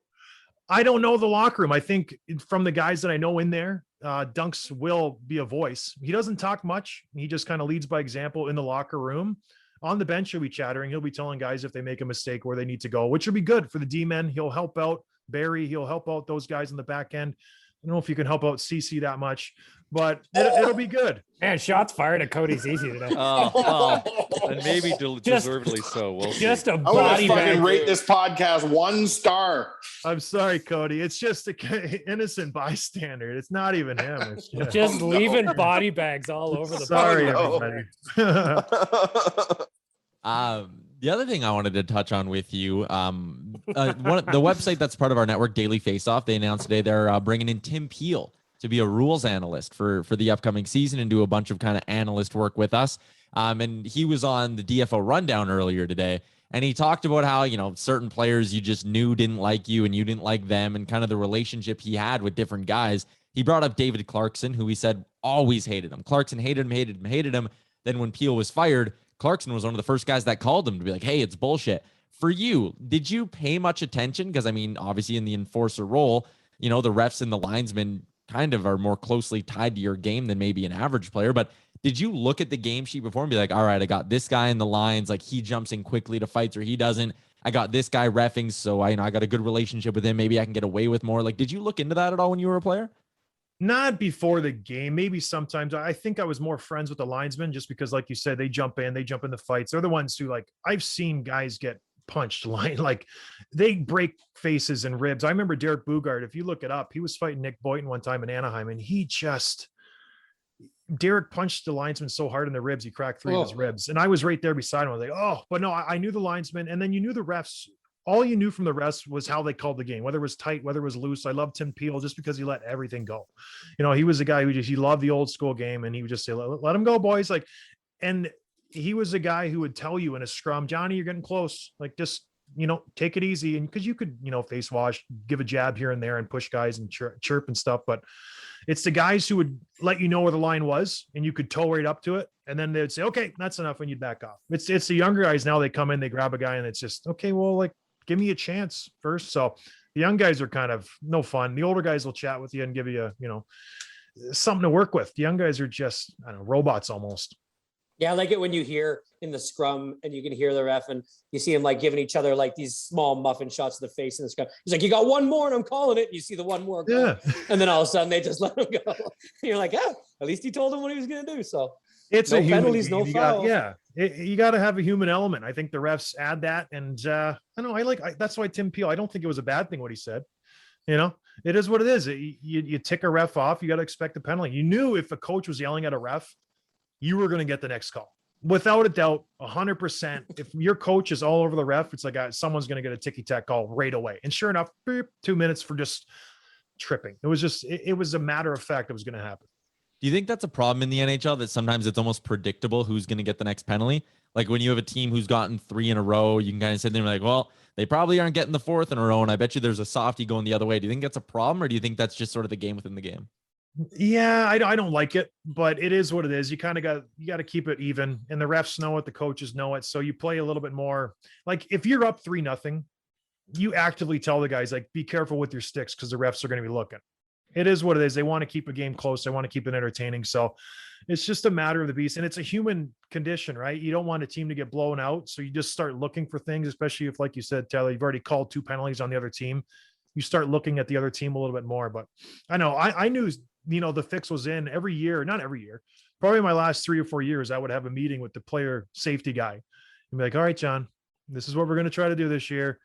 I don't know the locker room. I think from the guys that I know in there, Dunks will be a voice. He doesn't talk much. He just kind of leads by example in the locker room. On the bench, he'll be chattering. He'll be telling guys if they make a mistake where they need to go, which will be good for the D-men. He'll help out Barry. He'll help out those guys in the back end. I don't know if you can help out CC that much, but it'll be good. Man, shots fired at Cody's easy today. And maybe deservedly so. We'll just see. a I'm body gonna bag. fucking rate this podcast 1 star. I'm sorry, Cody. It's just an innocent bystander. It's not even him. It's just leaving body bags all over the sorry, park. everybody. The other thing I wanted to touch on with you, the website that's part of our network, Daily Faceoff, they announced today they're bringing in Tim Peel to be a rules analyst for the upcoming season and do a bunch of kind of analyst work with us. And he was on the DFO Rundown earlier today, and he talked about how, certain players you just knew didn't like you and you didn't like them, and kind of the relationship he had with different guys. He brought up David Clarkson, who he said always hated him. Clarkson hated him. Then when Peel was fired, Clarkson was one of the first guys that called him to be like, hey, it's bullshit. For you, did you pay much attention? Because, obviously in the enforcer role, the refs and the linesmen kind of are more closely tied to your game than maybe an average player. But did you look at the game sheet before and be like, all right, I got this guy in the lines, like he jumps in quickly to fights or he doesn't. I got this guy reffing, so I got a good relationship with him. Maybe I can get away with more. Like, did you look into that at all when you were a player? Not before the game. Maybe sometimes. I think I was more friends with the linesmen just because, like you said, they jump in the fights. They're the ones who, like, I've seen guys get punched, like they break faces and ribs. I remember Derek Bugard, if you look it up, he was fighting Nick Boynton one time in Anaheim, and Derek punched the linesman so hard in the ribs, he cracked 3 of his ribs. And I was right there beside him. I was like, oh, but no, I knew the linesman. And then you knew the refs. All you knew from the refs was how they called the game, whether it was tight, whether it was loose. I loved Tim Peel just because he let everything go. He was a guy who he loved the old school game, and he would just say, let him go, boys. Like, and he was a guy who would tell you in a scrum, Johnny, you're getting close. Like, just, take it easy. And because you could, face wash, give a jab here and there and push guys and chirp and stuff. But it's the guys who would let you know where the line was and you could toe right up to it. And then they'd say, okay, that's enough. And you'd back off. It's the younger guys now, they come in, they grab a guy and it's just, okay, well, like, give me a chance first. So the young guys are kind of no fun. The older guys will chat with you and give you, something to work with. The young guys are just, I don't know, robots almost. Yeah, I like it when you hear in the scrum and you can hear the ref and you see him like giving each other like these small muffin shots to the face in the scrum. He's like, you got one more and I'm calling it. And you see the one more. Yeah. And then all of a sudden they just let him go. And you're like, yeah, at least he told him what he was going to do. So it's no a human penalties, no fouls. You got to have a human element. I think the refs add that. And I don't know, that's why Tim Peel, I don't think it was a bad thing what he said. It is what it is. You tick a ref off, you got to expect a penalty. You knew if a coach was yelling at a ref, you were going to get the next call. Without a doubt, 100%. If your coach is all over the ref, it's like someone's going to get a ticky-tack call right away. And sure enough, 2 minutes for just tripping. It was a matter of fact it was going to happen. Do you think that's a problem in the NHL, that sometimes it's almost predictable who's going to get the next penalty? Like when you have a team who's gotten 3 in a row, you can kind of sit there and be like, well, they probably aren't getting the 4th in a row. And I bet you there's a softie going the other way. Do you think that's a problem, or do you think that's just sort of the game within the game? Yeah, I don't like it, but it is what it is. You got to keep it even, and the refs know it, the coaches know it. So you play a little bit more. Like if you're up 3-0, you actively tell the guys, like, be careful with your sticks because the refs are going to be looking. It is what it is. They want to keep a game close. They want to keep it entertaining. So it's just a matter of the beast, and it's a human condition, right? You don't want a team to get blown out. So you just start looking for things, especially if, like you said, Tyler, you've already called 2 penalties on the other team. You start looking at the other team a little bit more, but I know I knew, the fix was in every year, not every year, probably my last 3 or 4 years, I would have a meeting with the player safety guy and be like, all right, John, this is what we're going to try to do this year.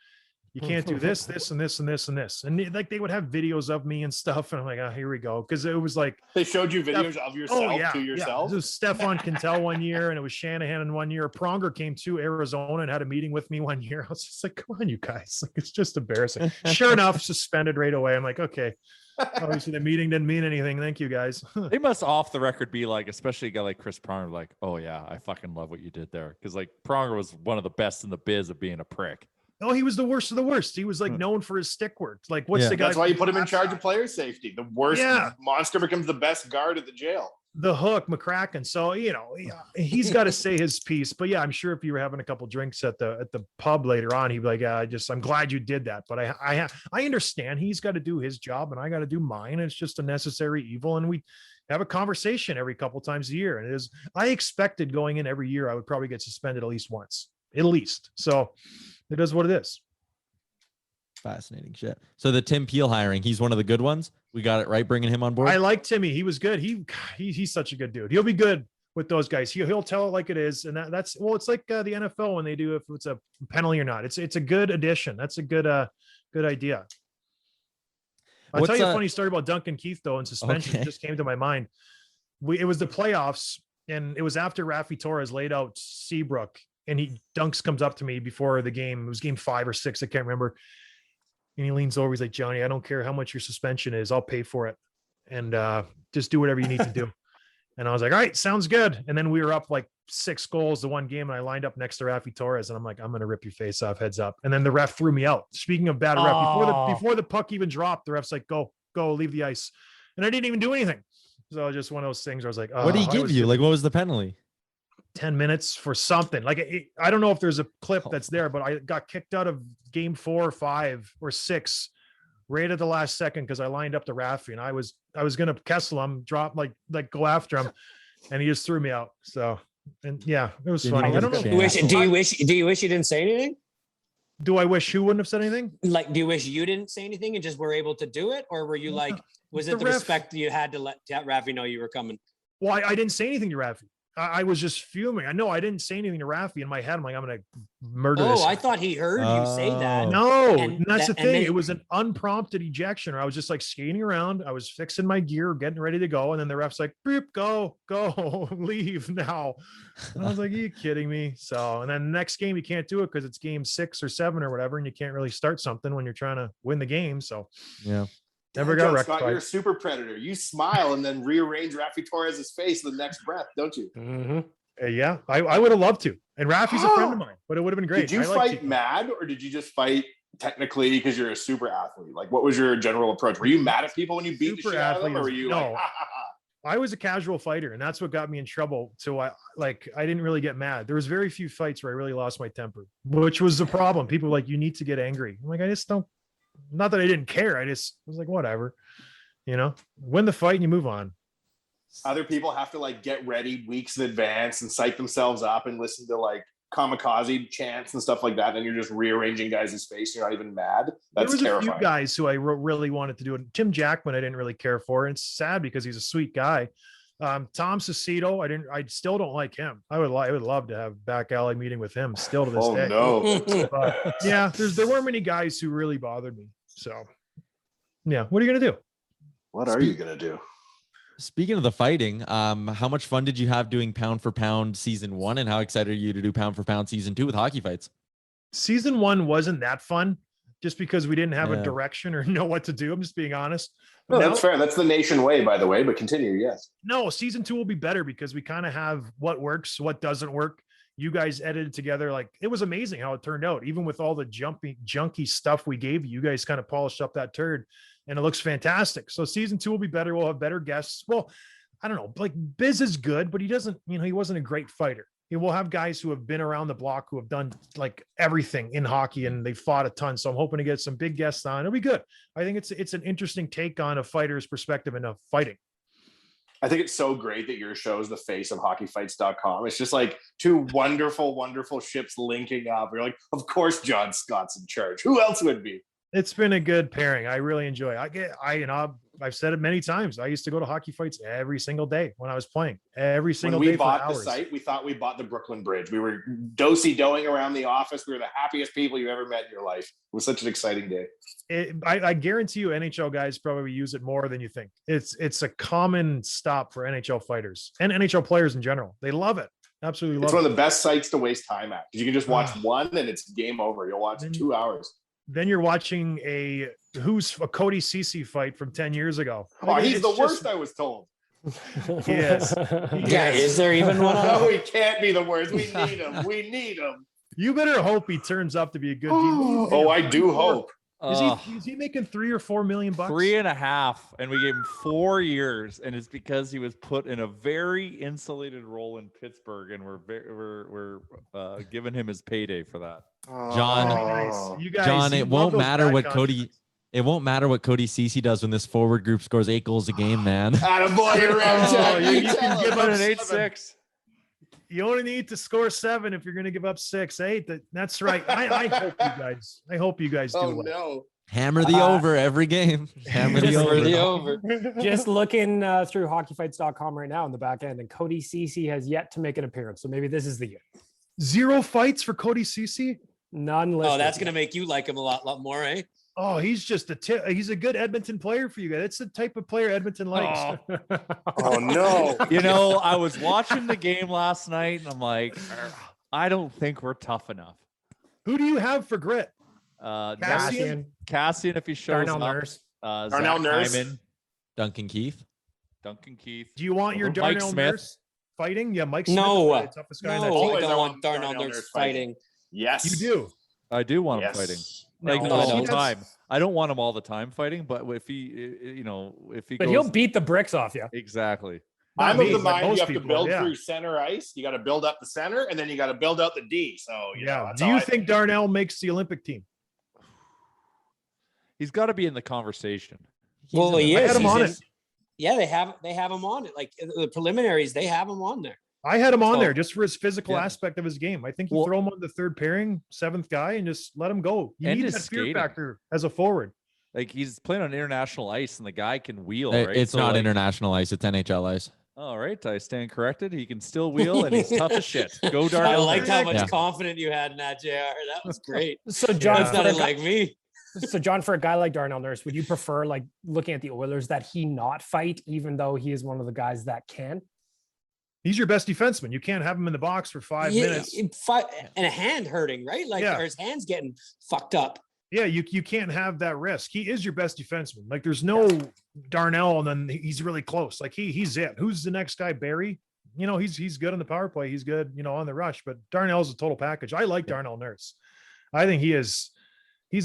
You can't do this, this, and this, and this, and this. And they would have videos of me and stuff. And I'm like, oh, here we go. Cause it was like, they showed you videos of yourself to yourself. Yeah. It was Stefan Quintel one year, and it was Shanahan in one year. Pronger came to Arizona and had a meeting with me one year. I was just like, come on, you guys. Like, it's just embarrassing. Sure enough, suspended right away. I'm like, okay. Obviously the meeting didn't mean anything. Thank you, guys. They must off the record be like, especially a guy like Chris Pronger, like, oh yeah, I fucking love what you did there. Cause like Pronger was one of the best in the biz of being a prick. Oh, he was the worst of the worst. He was like known for his stick work. Like, what's the guy? That's why you put him in charge of player safety. The worst monster becomes the best guard at the jail. The Hook, McCracken. So, he's got to say his piece. But yeah, I'm sure if you were having a couple drinks at the pub later on, he'd be like, I'm glad you did that. But I understand he's got to do his job and I got to do mine. It's just a necessary evil. And we have a conversation every couple times a year. And I expected going in every year, I would probably get suspended at least once, at least. So it is what it is. Fascinating shit. So the Tim Peel hiring, he's one of the good ones. We got it right, bringing him on board. I like Timmy. He was good. He's such a good dude. He'll be good with those guys. He'll tell it like it is. And that's it's like the NFL when they do, if it's a penalty or not. It's a good addition. That's a good idea. I'll tell you a funny story about Duncan Keith though, and suspension. It just came to my mind. It was the playoffs, and it was after Rafi Torres laid out Seabrook, and Dunks comes up to me before the game. It was game 5 or 6. I can't remember. And he leans over. He's like, Johnny, I don't care how much your suspension is. I'll pay for it. And just do whatever you need to do. And I was like, all right, sounds good. And then we were up like 6 goals to 1 game. And I lined up next to Rafi Torres. And I'm like, I'm going to rip your face off, heads up. And then the ref threw me out. Speaking of bad ref, before the puck even dropped, the ref's like, go, leave the ice. And I didn't even do anything. So just one of those things where I was like, what did he give you? Like, what was the penalty? 10 minutes for something. Like, I don't know if there's a clip that's there, but I got kicked out of game 4 or 5 or 6 right at the last second because I lined up to Rafi, and I was gonna Kessel him, drop like go after him, and he just threw me out. So, and yeah, it was funny. I don't know. Do you wish you didn't say anything? Do I wish who wouldn't have said anything? Like, do you wish you didn't say anything and just were able to do it, or were you like, was it the respect you had to let Rafi know you were coming? Well, I didn't say anything to Rafi. I was just fuming. I know I didn't say anything to Rafi. In my head, I'm like, I'm going to murder this. Oh, I thought he heard you say that. No, and that's the thing. It was an unprompted ejection. I was just like skating around. I was fixing my gear, getting ready to go. And then the ref's like, beep, go, leave now. And I was like, are you kidding me? So, and then the next game, you can't do it because it's game 6 or 7 or whatever. And you can't really start something when you're trying to win the game. So, yeah. Never got rectified. Scott, you're a super predator. You smile and then rearrange Rafi Torres' face in the next breath, don't you? Mm-hmm. Yeah, I would have loved to. And Rafi's a friend of mine, but it would have been great. Did you I like fight mad, or did you just fight technically because you're a super athlete? Like, what was your general approach? Were you mad at people when you beat the shit out of them, or were you like, I was a casual fighter, and that's what got me in trouble. So I didn't really get mad. There was very few fights where I really lost my temper, which was the problem. People were like, you need to get angry. I'm like, I just don't, not that I didn't care. I just was like, whatever, win the fight and you move on. Other people have to like get ready weeks in advance and psych themselves up and listen to like kamikaze chants and stuff like that, and you're just rearranging guys' face. You're not even mad. That's terrifying. There was a few guys who I really wanted to do it. Tim Jackman, I didn't really care for. And it's sad because he's a sweet guy. Tom Cicito, I still don't like him. I would love to have back alley meeting with him still to this day. No. But, yeah, there weren't many guys who really bothered me. So yeah, what are you gonna do? What are you gonna do? Speaking of the fighting, how much fun did you have doing Pound for Pound season 1, and how excited are you to do Pound for Pound season 2 with hockey fights? Season 1 wasn't that fun just because we didn't have a direction or know what to do. I'm just being honest. No, that's fair. That's the nation way, by the way, but continue. Yes. No, season 2 will be better because we kind of have what works, what doesn't work. You guys edited together. Like, it was amazing how it turned out. Even with all the junky stuff we gave you, you guys kind of polished up that turd. And it looks fantastic. So season 2 will be better. We'll have better guests. Well, I don't know. Like, Biz is good, but he doesn't, he wasn't a great fighter. We'll have guys who have been around the block, who have done like everything in hockey, and they fought a ton. So I'm hoping to get some big guests on. It'll be good. I think it's an interesting take on a fighter's perspective and of fighting. I think it's so great that your show is the face of hockeyfights.com. It's just like two wonderful, wonderful ships linking up. You're like, of course, John Scott's in charge. Who else would be? It's been a good pairing. I really enjoy it. I've said it many times. I used to go to hockey fights every single day when I was playing. Every single day. When we bought the site, we thought we bought the Brooklyn Bridge. We were do-si-doing around the office. We were the happiest people you ever met in your life. It was such an exciting day. I guarantee you NHL guys probably use it more than you think. It's a common stop for NHL fighters and NHL players in general. They love it. Absolutely love it. It's one of the best sites to waste time at, because you can just watch one and it's game over. You'll watch 2 hours. Then you're watching a Cody Ceci fight from 10 years ago. Oh, he's the worst, I was told. Yes. Yeah, is there even one? No, he can't be the worst. We need him. We need him. You better hope he turns up to be a good Oh, I do hope. Is he making $3 or $4 million? $3.5, and we gave him 4 years, and it's because he was put in a very insulated role in Pittsburgh, and we're giving him his payday for that. John, nice. You guys, John, it won't matter what Cody Ceci does when this forward group scores 8 goals a game, man. Attaboy, you're you can give up an 8-6. You only need to score 7 if you're going to give up 6. 8. That's right. I hope you guys do. Oh no! Hammer the over every game. Hammer the over. Just looking through hockeyfights.com right now in the back end, and Cody Ceci has yet to make an appearance. So maybe this is the year. 0 fights for Cody Ceci. None listed. Oh, that's going to make you like him a lot more, eh? Oh, he's just he's a good Edmonton player for you guys. That's the type of player Edmonton likes. Oh no. I was watching the game last night and I'm like, I don't think we're tough enough. Who do you have for grit? Cassian if he shows Darnell up. Nurse. Darnell Nurse. Hyman, Duncan Keith. Do you want your Mike Darnell Smith Nurse fighting? Yeah, Mike Smith. No, is the toughest guy in that no, team. I don't want Darnell Nurse fighting. Yes, You do. I do want him fighting. Like No, all I the don't. time. I don't want him all the time fighting, but if he But goes, he'll beat the bricks off you. exactly. I'm Not of me, the but mind most you have to people, build yeah. through center ice. You got to build up the center, and then you got to build out the D. So Yeah. Do you think Darnell makes the Olympic team? He's got to be in the conversation. Well, he I is. had him He's on in- it. Yeah, they have him on it. Like the preliminaries, they have him on there. I had him on So- there just for his physical Yeah. aspect of his game. I think you Well- throw him on the third pairing, 7th guy, and just let him go. You And need his that fear skating. factor as a forward. Like he's playing on international ice, and the guy can wheel. It- Right? It's So, not like, international ice. It's NHL ice. All right, I stand corrected. He can still wheel, and he's tough as shit. Go I Darnell. liked how much Yeah. confident you had in that, JR. That was great. So John, Yeah. That's not like me. For a guy like Darnell Nurse, would you prefer, like, looking at the Oilers, that he not fight, even though he is one of the guys that can? He's your best defenseman. You can't have him in the box for 5 minutes. And a hand hurting, right? Like, Yeah. or his hand's getting fucked up. Yeah, you can't have that risk. He is your best defenseman. Like, there's no Darnell, and then he's really close. Like, he's it. Who's the next guy? Barry? he's good on the power play. He's good, on the rush, but Darnell's a total package. I like Darnell Nurse. I think he's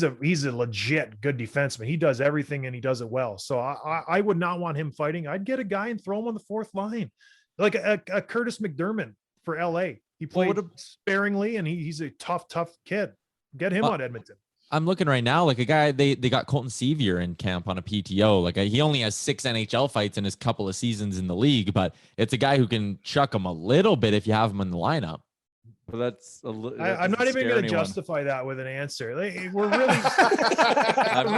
a legit good defenseman. He does everything and he does it well. So I would not want him fighting. I'd get a guy and throw him on the fourth line, like a Curtis McDermott for LA. He played sparingly and he's a tough kid. Get him on Edmonton. I'm looking right now, like a guy, they got Colton Sevier in camp on a PTO. Like he only has 6 NHL fights in his couple of seasons in the league, but it's a guy who can chuck him a little bit if you have him in the lineup. But that's I'm not even going to justify that with an answer. We're really, I'm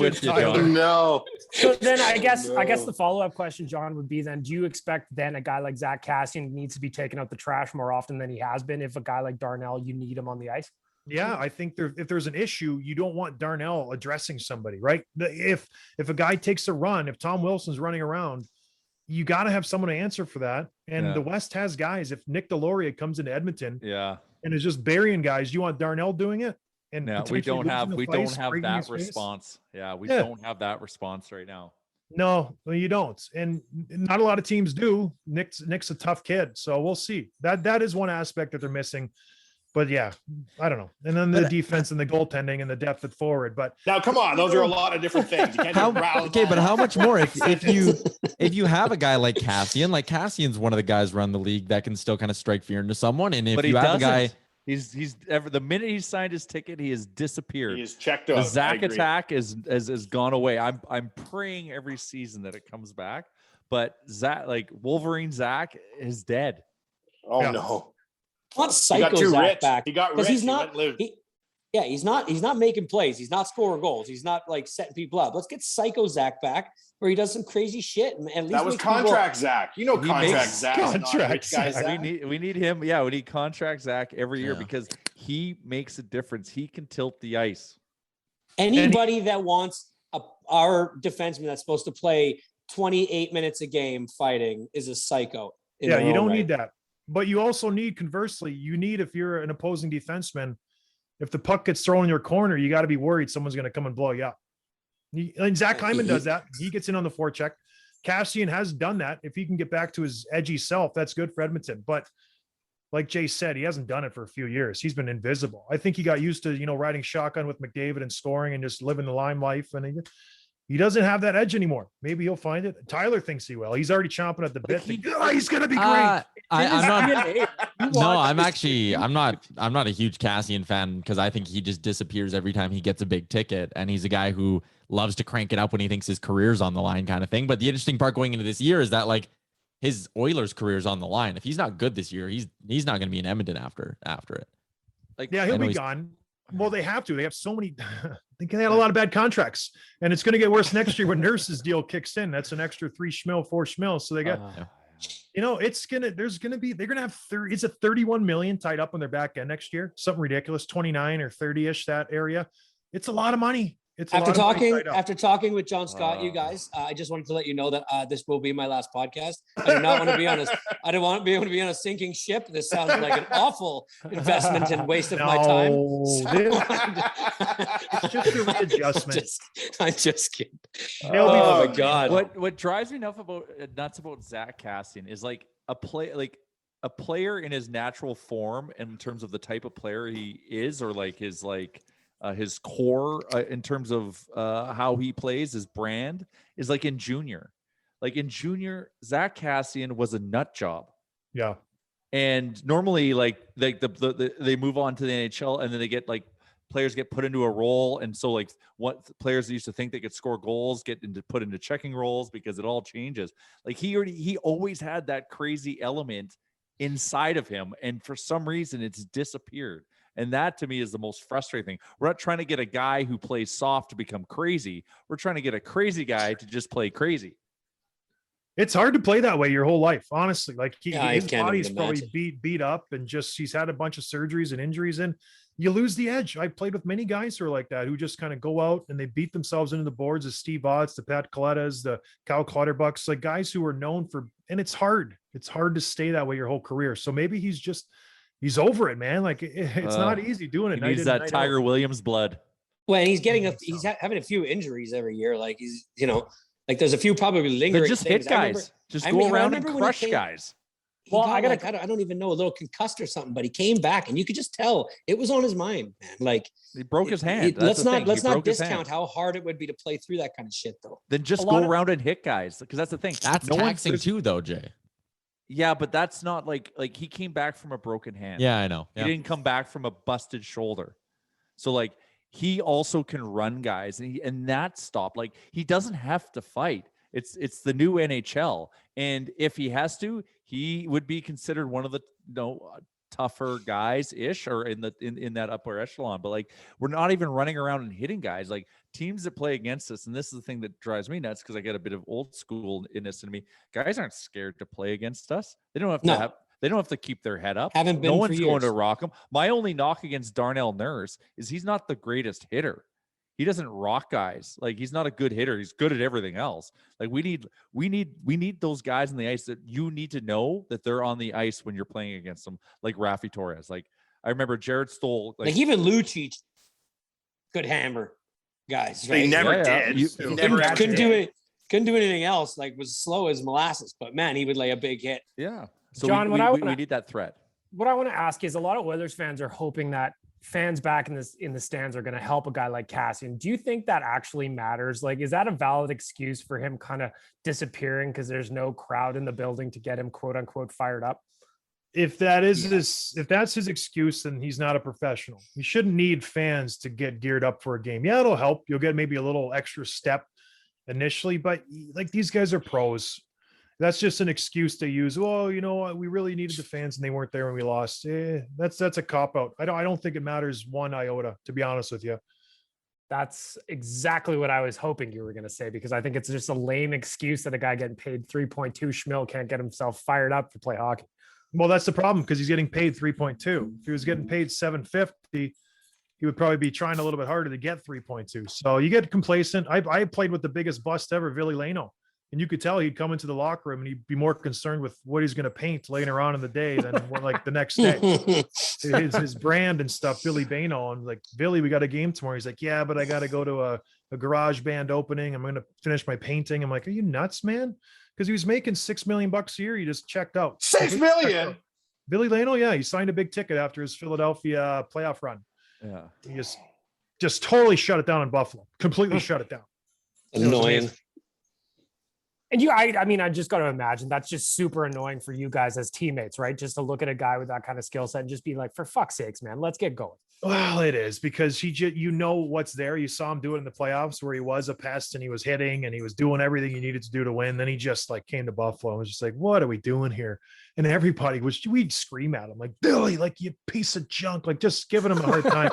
with you, John. No. So then I guess the follow-up question, John, would be then, do you expect then a guy like Zach Kassian needs to be taking out the trash more often than he has been? If a guy like Darnell, you need him on the ice? Yeah, I think if there's an issue, you don't want Darnell addressing somebody, right? If a guy takes a run, if Tom Wilson's running around, you got to have someone to answer for that. And the West has guys. If Nick Deslauriers comes into Edmonton, and is just burying guys, you want Darnell doing it? And we don't have that response. Yeah, we don't have that response right now. No, you don't. And not a lot of teams do. Nick's a tough kid, so we'll see. That is one aspect that they're missing. But yeah, I don't know. And then the defense and the goaltending and the depth at forward. But now, come on, those are a lot of different things. You can't but how much more if you have a guy like Kassian? Like Cassian's one of the guys around the league that can still kind of strike fear into someone. And if you have a guy, the minute he signed his ticket, he has disappeared. He is checked out. The Zach attack has gone away. I'm praying every season that it comes back. But Zach, like Wolverine Zach, is dead. Oh no. Not psycho Zach back. He got rich. He's not. He's not making plays. He's not scoring goals. He's not like setting people up. Let's get psycho Zach back, where he does some crazy shit. And at least that was contract Zach. Contract Zach. Contract Zach. We need him. Yeah, we need contract Zach every year because he makes a difference. He can tilt the ice. Anybody that wants our defenseman that's supposed to play 28 minutes a game fighting is a psycho. Yeah, you don't need that. But you also need, conversely, if you're an opposing defenseman, if the puck gets thrown in your corner, you got to be worried someone's going to come and blow you up. And Zach Hyman does that. He gets in on the forecheck. Kassian has done that. If he can get back to his edgy self, that's good for Edmonton. But like Jay said, he hasn't done it for a few years. He's been invisible. I think he got used to, riding shotgun with McDavid and scoring and just living the lime life. And he doesn't have that edge anymore. Maybe he'll find it. Tyler thinks he will. He's already chomping at the bit. He's going to be great. I'm not a huge Kassian fan because I think he just disappears every time he gets a big ticket. And he's a guy who loves to crank it up when he thinks his career's on the line kind of thing. But the interesting part going into this year is that like his Oilers career's on the line. If he's not good this year, he's not going to be in Edmonton after it. Like, he'll be gone. Well, they have to. They have so many. They had a lot of bad contracts, and it's going to get worse next year when Nurse's deal kicks in. That's an extra 3 schmil, 4 schmil. So they got, they're going to have it's a 31 million tied up on their back end next year. Something ridiculous, 29 or 30-ish, that area. It's a lot of money. After talking with John Scott, you guys, I just wanted to let you know that this will be my last podcast. I do not want to be on I don't want to be able to be on a sinking ship. This sounds like an awful investment and waste of my time. It's just a readjustment. I'm just kidding. Oh my God. What drives me nuts about Zach Kassian is like a player in his natural form in terms of the type of player he is, or like his core in terms of how he plays, his brand is like in junior. Like in junior, Zach Kassian was a nut job. Yeah. And normally like they move on to the NHL and then they get players get put into a role. And so like what players used to think they could score goals, put into checking roles because it all changes. Like he always had that crazy element inside of him. And for some reason it's disappeared. And that to me is the most frustrating thing. We're not trying to get a guy who plays soft to become crazy. We're trying to get a crazy guy to just play crazy. It's hard to play that way your whole life, honestly. Like his body's probably beat up and he's had a bunch of surgeries and injuries, and you lose the edge. I've played with many guys who are like that, who just kind of go out and they beat themselves into the boards, the Steve Otts, the Pat Colettas, the Kyle Clutterbucks, like guys who are known for, and it's hard. It's hard to stay that way your whole career. So maybe he's over it, man. Like it's not easy doing it. He needs that Tiger Williams blood. Well, and he's having a few injuries every year. Like he's, like there's a few probably lingering. They're just hit guys. Just I go mean, I around and remember when he crush came- guys. Well, Well, I don't even know, a little concussed or something, but he came back and you could just tell it was on his mind, man. Like He broke his hand. That's let's the thing. not He broke his hand. discount how hard it would be to play through that kind of shit though. Then just A go lot of- around and hit guys, because that's the thing. That's No one's- taxing there's- too, though, Jay. Yeah, but that's not like he came back from a broken hand. Yeah, I know. He Yeah. didn't come back from a busted shoulder. So like he also can run guys, and that stopped. Like he doesn't have to fight. It's the new NHL, and if he has to, he would be considered one of the tougher guys ish, or in that upper echelon. But like we're not even running around and hitting guys. Like teams that play against us, and this is the thing that drives me nuts because I get a bit of old school inness in me. Guys aren't scared to play against us. They don't have to No. They don't have to keep their head up. Haven't been No for one's going to years. rock him. My only knock against Darnell Nurse is he's not the greatest hitter. He doesn't rock guys. Like he's not a good hitter. He's good at everything else. Like we need those guys on the ice that you need to know that they're on the ice when you're playing against them. Like Rafi Torres. Like I remember Jared Stoll. Like even Lucic could hammer guys. Right? They never Yeah, did. you- They never couldn't, ever couldn't did. do it. Couldn't do anything else. Like was slow as molasses. But man, he would lay a big hit. Yeah. So John, we what I need that threat. what I want to ask is, a lot of Oilers fans are hoping that fans back in the stands are going to help a guy like Cassian. Do you think that actually matters? Like, is that a valid excuse for him kind of disappearing because there's no crowd in the building to get him quote unquote fired up? If that's his excuse, then he's not a professional. You shouldn't need fans to get geared up for a game. Yeah, it'll help. You'll get maybe a little extra step initially, but like these guys are pros. That's just an excuse to use. Oh, you know, we really needed the fans and they weren't there when we lost. That's a cop out. I don't think it matters one iota, to be honest with you. That's exactly what I was hoping you were going to say, because I think it's just a lame excuse that a guy getting paid 3.2 schmil can't get himself fired up to play hockey. Well, that's the problem, because he's getting paid 3.2. If he was getting paid 750, he would probably be trying a little bit harder to get 3.2. So you get complacent. I played with the biggest bust ever, Ville Leno. And you could tell he'd come into the locker room and he'd be more concerned with what he's going to paint later on in the day than what, like the next day. his brand and stuff, Billy Bano. I'm like, Billy, we got a game tomorrow. He's like, yeah, but I got to go to a garage band opening. I'm going to finish my painting. I'm like, are you nuts, man? Because he was making $6 million a year. He just checked out. $6 million. Billy Leno, yeah, he signed a big ticket after his Philadelphia playoff run. Yeah. He just totally shut it down in Buffalo. Completely shut it down. Annoying. And I mean, I just got to imagine that's just super annoying for you guys as teammates, right? Just to look at a guy with that kind of skill set and just be like, for fuck's sakes, man, let's get going. Well, it is, because you know what's there. You saw him do it in the playoffs where he was a pest and he was hitting and he was doing everything he needed to do to win. Then he just like came to Buffalo and was just like, what are we doing here? And everybody we'd scream at him like, Billy, like, you piece of junk, like just giving him a hard time.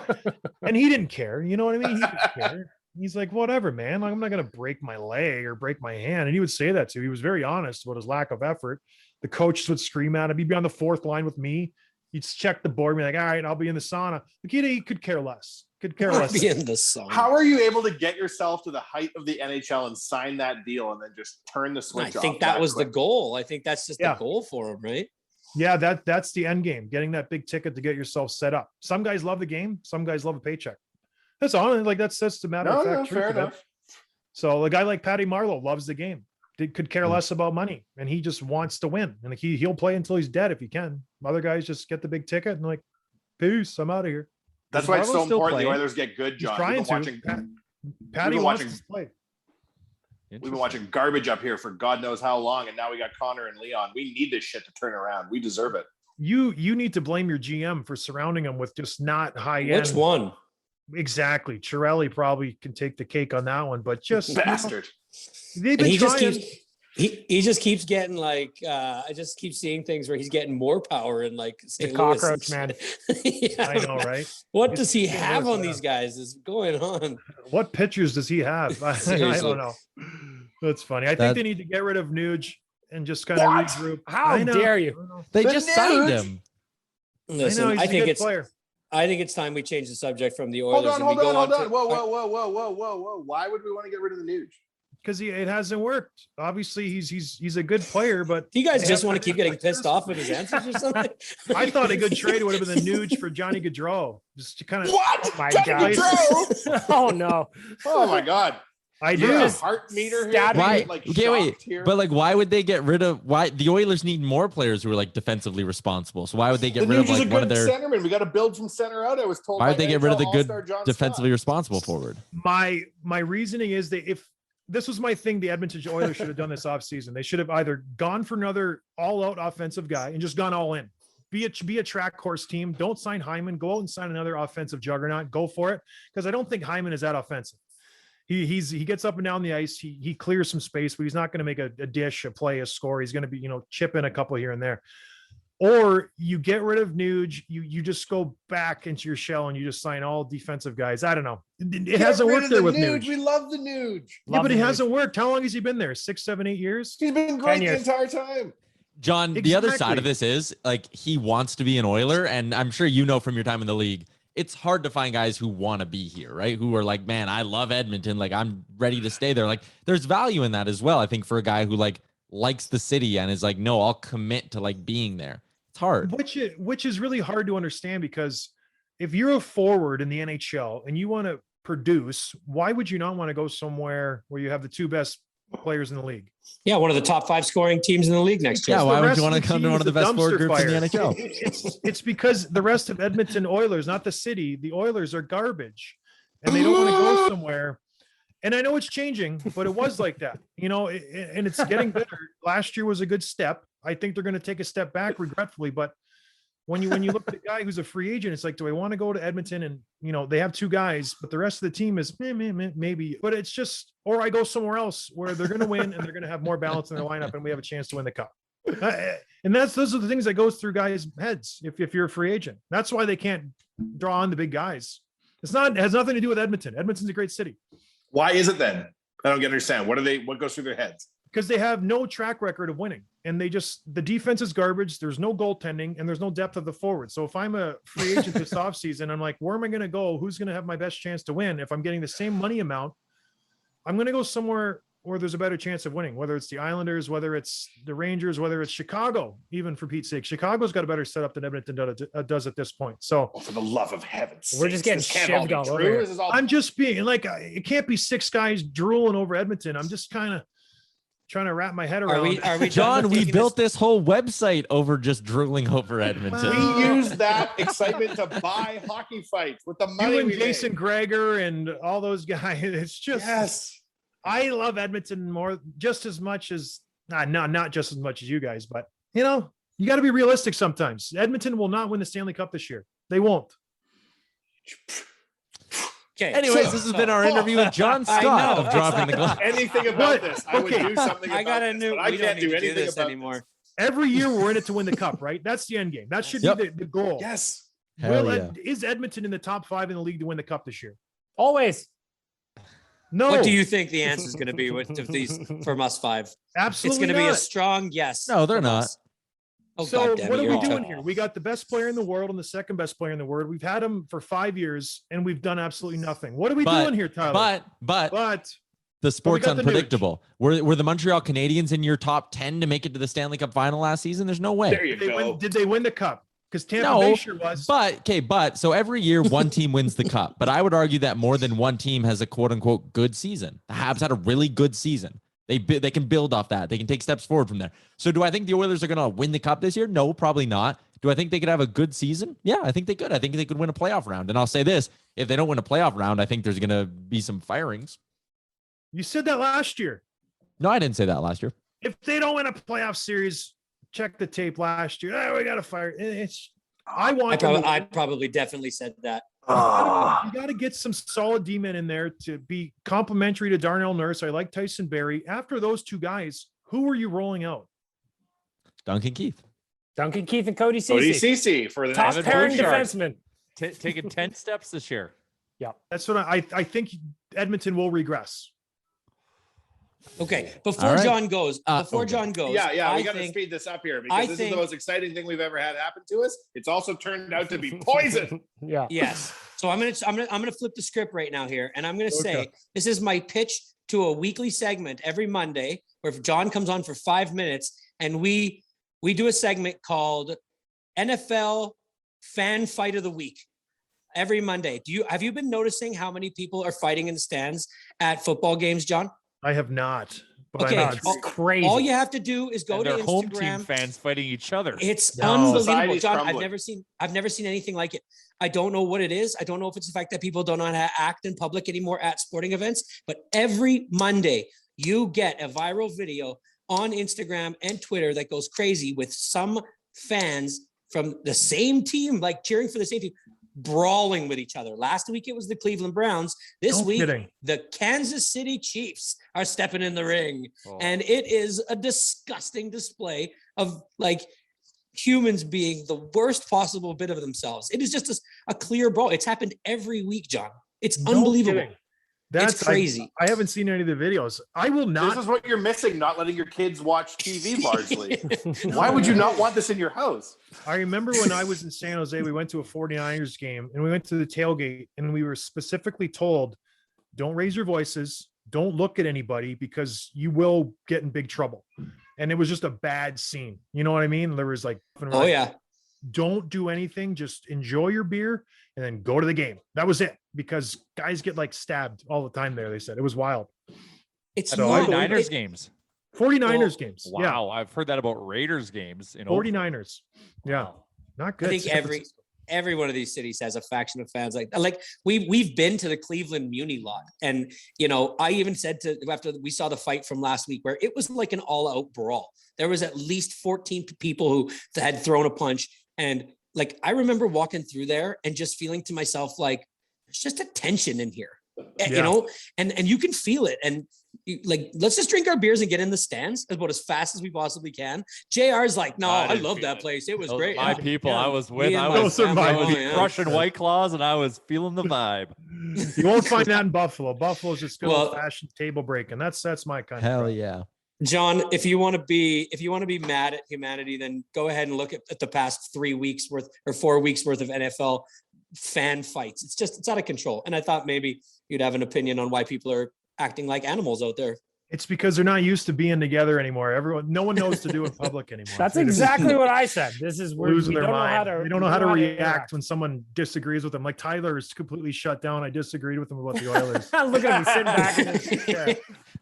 And he didn't care. You know what I mean? He didn't care. He's like, whatever, man. Like, I'm not going to break my leg or break my hand. And he would say that too. He was very honest about his lack of effort. The coaches would scream at him. He'd be on the fourth line with me. He'd check the board and be like, all right, I'll be in the sauna. Like, he could care less. Could care less. Be in the song. How are you able to get yourself to the height of the NHL and sign that deal and then just turn the switch I off? think that was quick? the goal. I think that's just Yeah. the goal for him, right? Yeah, that's the end game. Getting that big ticket to get yourself set up. Some guys love the game. Some guys love a paycheck. That's on. Like that's the matter of fact. truth fair of it. enough. So a guy like Patty Marleau loves the game. Could care less about money, and he just wants to win. And he'll play until he's dead if he can. Other guys just get the big ticket and like, peace, I'm out of here. That's Is why it's so Marleau still important the playing? Oilers get good, He's John. trying We've been to. watching, Patty been wants watching- to play. we've been watching garbage up here for God knows how long, and now we got Connor and Leon. We need this shit to turn around. We deserve it. You need to blame your GM for surrounding him with just not high end. Which one? Exactly. Chiarelli probably can take the cake on that one, but just Bastard. They've And been he just trying. keeps he just keeps getting like I just keep seeing things where he's getting more power in like The St. Louis. cockroach, man. Yeah, I know, right? What It's does he getting have worse, on yeah. these guys? Is going on? What pitchers does he have? I Seriously. don't know. That's funny. I think That- they need to get rid of Nuge and just kind of What? regroup. How I know. dare I you? know. They The just signed Nuge. him. Listen, I know he's I a think good it's player. I think it's time we change the subject from the Hold Oilers on, and we hold on, go hold on. on. Whoa. Why would we want to get rid of the Nuge? Because it hasn't worked. Obviously, he's a good player, but Do you guys they just haven't want to keep been getting pissed successful. off with his answers or something? I thought a good trade would have been the Nuge for Johnny Gaudreau. Just to kind of What? My Johnny God. Gaudreau? Oh no. Oh my God. I You're do. a heart meter here. Static. Why? Like, Okay, wait. shocked here. But like, why would they get rid of? Why the Oilers need more players who are like defensively responsible? So why would they get the rid of Nuge is like a one of good their? centerman. We got to build from center out. I was told. Why would by they get rid of the NHL good All-Star John defensively Scott. responsible forward? My reasoning is that if this was my thing, the Edmonton Oilers should have done this offseason. They should have either gone for another all-out offensive guy and just gone all in. Be a track horse team. Don't sign Hyman. Go out and sign another offensive juggernaut. Go for it, because I don't think Hyman is that offensive. He gets up and down the ice. He clears some space, but he's not going to make a dish, a play, a score. He's going to be, chip in a couple here and there. Or you get rid of Nuge, you just go back into your shell and you just sign all defensive guys. I don't know. It hasn't worked there with Nuge. We love the Nuge. Yeah, but it hasn't worked. How long has he been there? 6, 7, 8 years? He's been great the years. entire time. John, the other side Exactly. of this is like he wants to be an Oiler, and I'm sure you know from your time in the league, it's hard to find guys who want to be here, right? Who are like, man, I love Edmonton. Like, I'm ready to stay there. Like, there's value in that as well. I think for a guy who like likes the city and is like, no, I'll commit to like being there. It's hard. Which is really hard to understand, because if you're a forward in the NHL and you want to produce, why would you not want to go somewhere where you have the two best players in the league? Yeah, one of the top 5 scoring teams in the league next year. Yeah, The why would rest you of want to the come to team one of is the a best forward dumpster groups in the fire. NHL? It's because the rest of Edmonton Oilers, not the city, the Oilers are garbage, and they don't want to go somewhere. And I know it's changing, but it was like that, and it's getting better. Last year was a good step. I think they're going to take a step back, regretfully, but when you look at the guy who's a free agent, it's like, do I want to go to Edmonton? And they have 2 guys, but the rest of the team is maybe. But it's just, or I go somewhere else where they're going to win and they're going to have more balance in their lineup, and we have a chance to win the cup. And those are the things that goes through guys' heads if you're a free agent. That's why they can't draw on the big guys. It has nothing to do with Edmonton. Edmonton's a great city. Why is it then? I don't understand. What goes through their heads? Because they have no track record of winning, and the defense is garbage. There's no goaltending, and there's no depth of the forward. So if I'm a free agent this offseason, I'm like, where am I going to go? Who's going to have my best chance to win? If I'm getting the same money amount, I'm going to go somewhere where there's a better chance of winning, whether it's the Islanders, whether it's the Rangers, whether it's Chicago, even for Pete's sake. Chicago's got a better setup than Edmonton does at this point. So For the love of heaven, We're just getting shivved all over here. I'm just being like, it can't be 6 guys drooling over Edmonton. I'm just kind of trying to wrap my head around. Are we John, we built this whole website over just drooling over Edmonton. We used that excitement to buy hockey fights with the money You and we Jason made. Gregor and all those guys. It's just, Yes. I love Edmonton just as much as, not just as much as you guys, but you got to be realistic sometimes. Edmonton will not win the Stanley Cup this year. They won't. Okay. Anyways, this has been our interview with John I Scott know. of Dropping the Glass. Anything about But, this, I would okay. do something about I got a this, new. but I We can't don't need do to do anything this about anymore. this. Every year we're in it to win the cup, right? That's the end game. That should Yep. be the goal. Yes. Hell yeah. Is Edmonton in the top 5 in the league to win the cup this year? Always. No. What do you think the answer is going to be with these from us 5? Absolutely It's going to be a not. strong yes. No, they're from not. us. Oh, So God damn what it, are you're we doing tough. here? We got the best player in the world and the second best player in the world. We've had him for 5 years and we've done absolutely nothing. What are we doing here, Tyler? But the sport's got the unpredictable. Were the Montreal Canadiens in your top 10 to make it to the Stanley Cup final last season? There's no way. There you Did they go. win the cup? Because Tampa No, Bay sure was. But so every year one team wins the cup. But I would argue that more than one team has a quote unquote good season. The Habs had a really good season. They can build off that. They can take steps forward from there. So do I think the Oilers are going to win the cup this year? No, probably not. Do I think they could have a good season? Yeah, I think they could. I think they could win a playoff round. And I'll say this, if they don't win a playoff round, I think there's going to be some firings. You said that last year. No, I didn't say that last year. If they don't win a playoff series, check the tape last year. We got to fire. I probably definitely said that. You got to get some solid D-men in there to be complimentary to Darnell Nurse. I like Tyson Barrie. After those 2 guys, who are you rolling out? Duncan Keith. Duncan Keith and Cody Cody Ceci. Ceci for the Top next pairing Blue Sharks. defenseman. Taking 10 steps this year. That's what I think Edmonton will regress. Okay, before All right. John goes, okay. Yeah, I we got to think- speed this up here I because this is think- the most exciting thing we've ever had happen to us. It's also turned out to be poison. Yeah. Yes. So I'm gonna flip the script right now here, and I'm gonna say Okay. this is my pitch to a weekly segment every Monday, where if John comes on for 5 minutes, and we do a segment called NFL Fan Fight of the Week. Every Monday. Have you been noticing how many people are fighting in the stands at football games, John? I have not. But Okay, I know It's crazy. all you have to do is go And to their Instagram. home team fans fighting each other. It's No. unbelievable, Society's John. crumbling. I've never seen anything like it. I don't know what it is. I don't know if it's the fact that people don't know how to act in public anymore at sporting events. But every Monday, you get a viral video on Instagram and Twitter that goes crazy with some fans from the same team, like cheering for the same team, brawling with each other. Last week it was the Cleveland Browns. This No week kidding. the Kansas City Chiefs are stepping in the ring, Oh. and it is a disgusting display of like humans being the worst possible bit of themselves. It is just a clear brawl. It's happened every week, John. It's No unbelievable. kidding. That's crazy. I haven't seen any of the videos. I will This not. is what you're missing, not letting your kids watch TV largely. Why would you not want this in your house? I remember when I was in San Jose, we went to a 49ers game and we went to the tailgate and we were specifically told, don't raise your voices. Don't look at anybody because you will get in big trouble. And it was just a bad scene. You know what I mean? There was like, Oh yeah. don't do anything. Just enjoy your beer and then go to the game. That was it, because guys get like stabbed all the time there. They said it was wild. It's I don't know, I not. believe Niners it- games. 49ers games. Wow, I've heard that about Raiders games. Yeah. 49ers. Yeah. Not good. I think San Francisco. every one of these cities has a faction of fans like we've been to the Cleveland Muni lot, and I even said to after we saw the fight from last week where it was like an all-out brawl. There was at least 14 people who had thrown a punch, and like I remember walking through there and just feeling to myself like there's just a tension in here, and you can feel it. And let's just drink our beers and get in the stands about as fast as we possibly can. JR's like, no, I love that place. It was great. My people, I was with. Me and I my was family, crushing White Claws, and I was feeling the vibe. You won't find that in Buffalo. Buffalo's just good Well- old-fashioned table breaking. That's my kind Hell of crowd. yeah. John, if you want to be mad at humanity, then go ahead and look at the past 3 weeks worth or 4 weeks worth of NFL fan fights. It's out of control. And I thought maybe you'd have an opinion on why people are acting like animals out there. It's because they're not used to being together anymore. No one knows to do in public anymore. That's They're just exactly what I said. This is where losing we their don't know mind. how to. They don't know how to react when someone disagrees with them. Like Tyler is completely shut down. I disagreed with him about the Oilers. Look at me sitting back in this chair.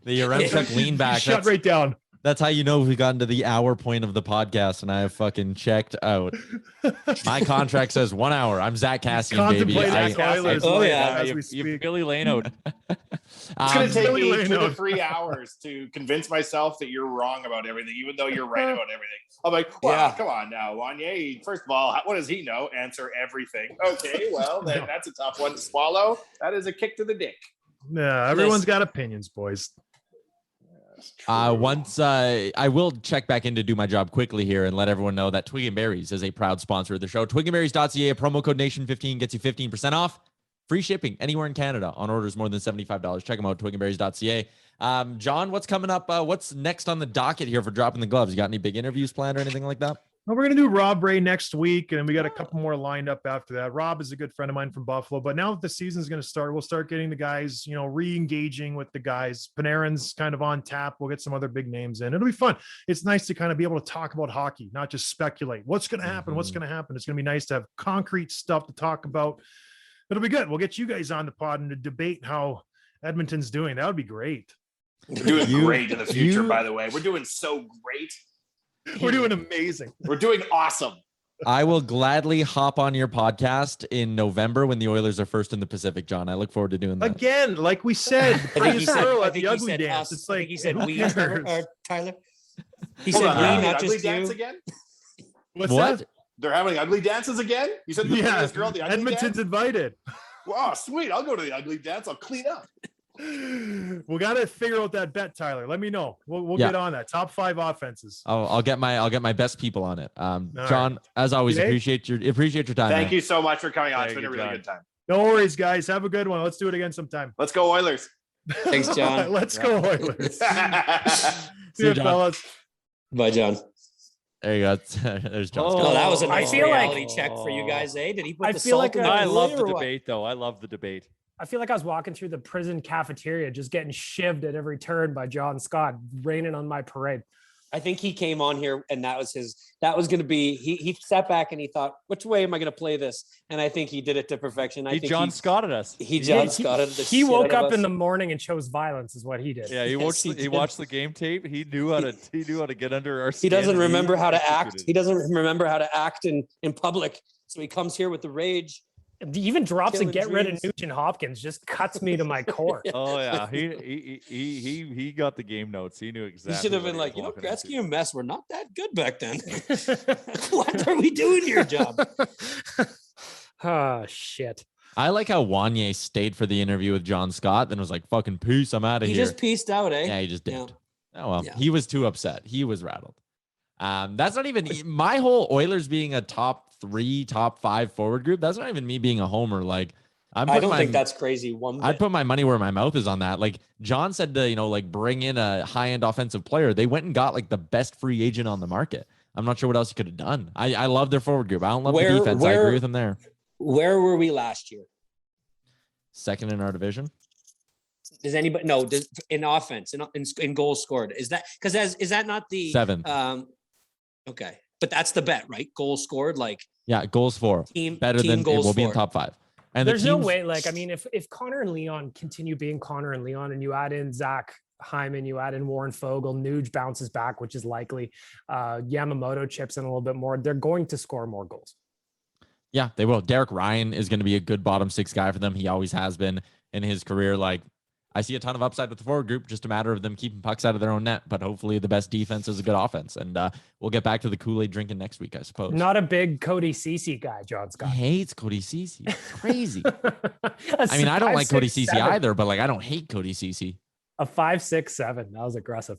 The Yaremchuk lean back. Shut That's, right down. that's how you know we got into the hour point of the podcast, and I have fucking checked out. My contract says 1 hour. I'm Zach Cassian, baby. Contemplating I- Oilers Oh, life yeah. as you, we you speak. Billy Lano. It's going to take Billy me Lane 2 to out. 3 hours to convince myself that you're wrong about everything, even though you're right about everything. I'm like, well, Yeah. come on now, Wanye. First of all, what does he know? Answer everything. Okay, well, then that's a tough one to swallow. That is a kick to the dick. Yeah, everyone's got opinions, boys. Once I will check back in to do my job quickly here and let everyone know that Twig and Berries is a proud sponsor of the show. twigandberries.ca, a promo code Nation15 gets you 15% off. Free shipping anywhere in Canada on orders more than $75. Check them out, twigandberries.ca. John, what's coming up? What's next on the docket here for dropping the gloves? You got any big interviews planned or anything like that? Well, we're going to do Rob Ray next week, and we got a couple more lined up after that. Rob is a good friend of mine from Buffalo, but now that the season's going to start, we'll start getting the guys, re-engaging with the guys. Panarin's kind of on tap. We'll get some other big names in. It'll be fun. It's nice to kind of be able to talk about hockey, not just speculate. What's going to happen? What's going to happen? It's going to be nice to have concrete stuff to talk about. It'll be good. We'll get you guys on the pod and to debate how Edmonton's doing. That would be great. We're doing great in the future, by the way. We're doing so great. We're doing amazing. We're doing awesome. I will gladly hop on your podcast in November when the Oilers are first in the Pacific, John. I look forward to doing that. Again, like we said, praise Earl at the he ugly said dance. us. It's I like think he said who we, cares? Tyler. He Hold said on, we, they're having not ugly just dance you. again? What's What? that? They're having ugly dances again? You said the Yeah, prettiest girl, the ugly Edmonton's dance? invited. Oh, sweet. I'll go to the ugly dance. I'll clean up. We got to figure out that bet, Tyler. Let me know. We'll Yeah. get on that. Top 5 offenses. I'll get my best people on it. John, right. as always, Okay. appreciate your time. Thank man. you so much for coming on. It's Thank been a you, really John. good time. No worries, guys. Have a good one. Let's do it again sometime. Let's go, Oilers. Thanks, John. Let's go, Oilers. See See you, you, John. fellas. Bye, John. There you go. There's John. Oh, that was a I nice feel like- reality check for you guys, eh? Did he put I the feel salt like in the I love chili the or what? debate, though. I love the debate. I feel like I was walking through the prison cafeteria, just getting shivved at every turn by John Scott, raining on my parade. I think he came on here and that was going to be, he sat back and he thought, which way am I going to play this? And I think he did it to perfection. I think John Scotted us. He Scotted us. He woke up in the morning and chose violence is what he did. Yeah, he watched the game tape. He knew how to get under our skin. He doesn't remember how to act. He doesn't remember how to act in public. So he comes here with the rage. He even drops a get rid of Nugent Hopkins, just cuts me to my core. Oh yeah, he got the game notes. He knew exactly. He should have been like, Gretzky and Mess were not that good back then. What are we doing here, Job? Oh shit. I like how Wanye stayed for the interview with John Scott, then was like, "Fucking peace, I'm out of here." He just pieced out, eh? Yeah, he just did. Yeah. Oh well, he was too upset. He was rattled. That's not even my whole Oilers being a top 3, top 5 forward group. That's not even me being a homer. Like, I don't think that's crazy. I'd put my money where my mouth is on that. Like John said to, bring in a high-end offensive player. They went and got like the best free agent on the market. I'm not sure what else he could have done. I love their forward group. I don't love the defense. I agree with him there. Where were we last year? Second in our division. Does anybody know in offense in goals scored? Is that not the 7th? Okay. But that's the bet, right? Goals scored, goals for better than goals it will be in for. top 5. And there's no way. If Connor and Leon continue being Connor and Leon, and you add in Zach Hyman, you add in Warren Fogle, Nuge bounces back, which is likely. Yamamoto chips in a little bit more. They're going to score more goals. Yeah, they will. Derrick Ryan is going to be a good bottom 6 guy for them. He always has been in his career. I see a ton of upside with the forward group, just a matter of them keeping pucks out of their own net. But hopefully the best defense is a good offense. And we'll get back to the Kool-Aid drinking next week, I suppose. Not a big Cody Ceci guy, John Scott. He hates Cody Ceci. It's crazy. I mean, I don't like Cody Ceci either, but I don't hate Cody Ceci. A 5.67. That was aggressive.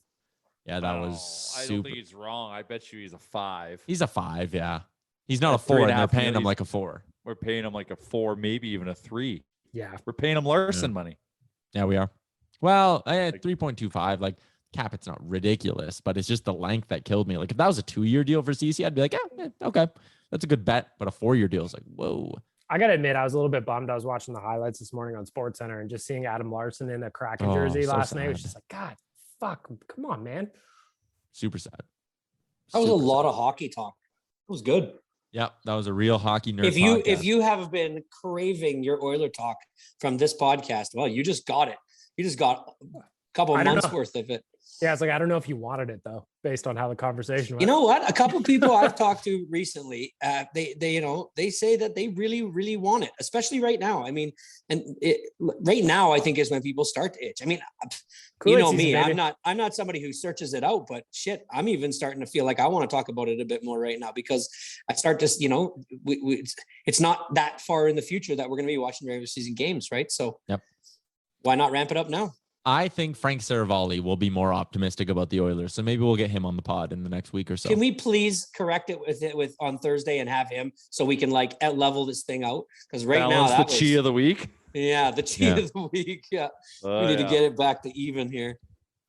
Yeah, that was I don't think he's wrong. I bet you he's a 5. He's a 5, yeah. He's not a 4, and they're paying him like a 4. We're paying him like a 4, maybe even a 3. Yeah. We're paying him Larson money. Yeah, we are. Well, I had 3.25. Cap, it's not ridiculous, but it's just the length that killed me. If that was a 2-year deal for CC, I'd be like, yeah, okay, that's a good bet. But a 4-year deal is like, whoa. I got to admit, I was a little bit bummed. I was watching the highlights this morning on SportsCenter and just seeing Adam Larson in a Kraken jersey last night. It was just like, God, fuck, come on, man. Super sad. That was a lot of hockey talk. It was good. Yeah, that was a real hockey nerd. If you have been craving your Oiler talk from this podcast, well, you just got it. You just got a couple months worth of it. Yeah, it's I don't know if you wanted it though, based on how the conversation went. You know what? A couple of people I've talked to recently, they say that they really, really want it, especially right now. I mean, right now I think is when people start to itch. I mean, you know me, I'm not somebody who searches it out, but shit, I'm even starting to feel like I want to talk about it a bit more right now because I start to, it's not that far in the future that we're going to be watching regular season games, right? So why not ramp it up now? I think Frank Saravalli will be more optimistic about the Oilers, so maybe we'll get him on the pod in the next week or so. Can we please correct it with on Thursday and have him so we can level this thing out? Because right now that's the chi of the week. Yeah, the chi of the week. Yeah, we need to get it back to even here.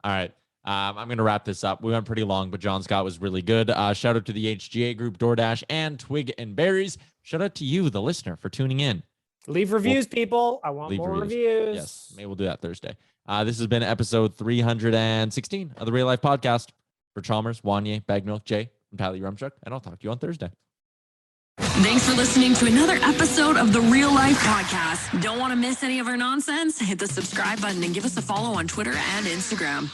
All right. I'm going to wrap this up. We went pretty long, but John Scott was really good. Shout out to the HGA group, DoorDash, and Twig and Berries. Shout out to you, the listener, for tuning in. Leave reviews, people. I want more reviews. Yes, maybe we'll do that Thursday. This has been episode 316 of the Real Life Podcast. For Chalmers, Wanye, Bagmilk, Jay, and Pally Rumchuk, and I'll talk to you on Thursday. Thanks for listening to another episode of the Real Life Podcast. Don't want to miss any of our nonsense? Hit the subscribe button and give us a follow on Twitter and Instagram.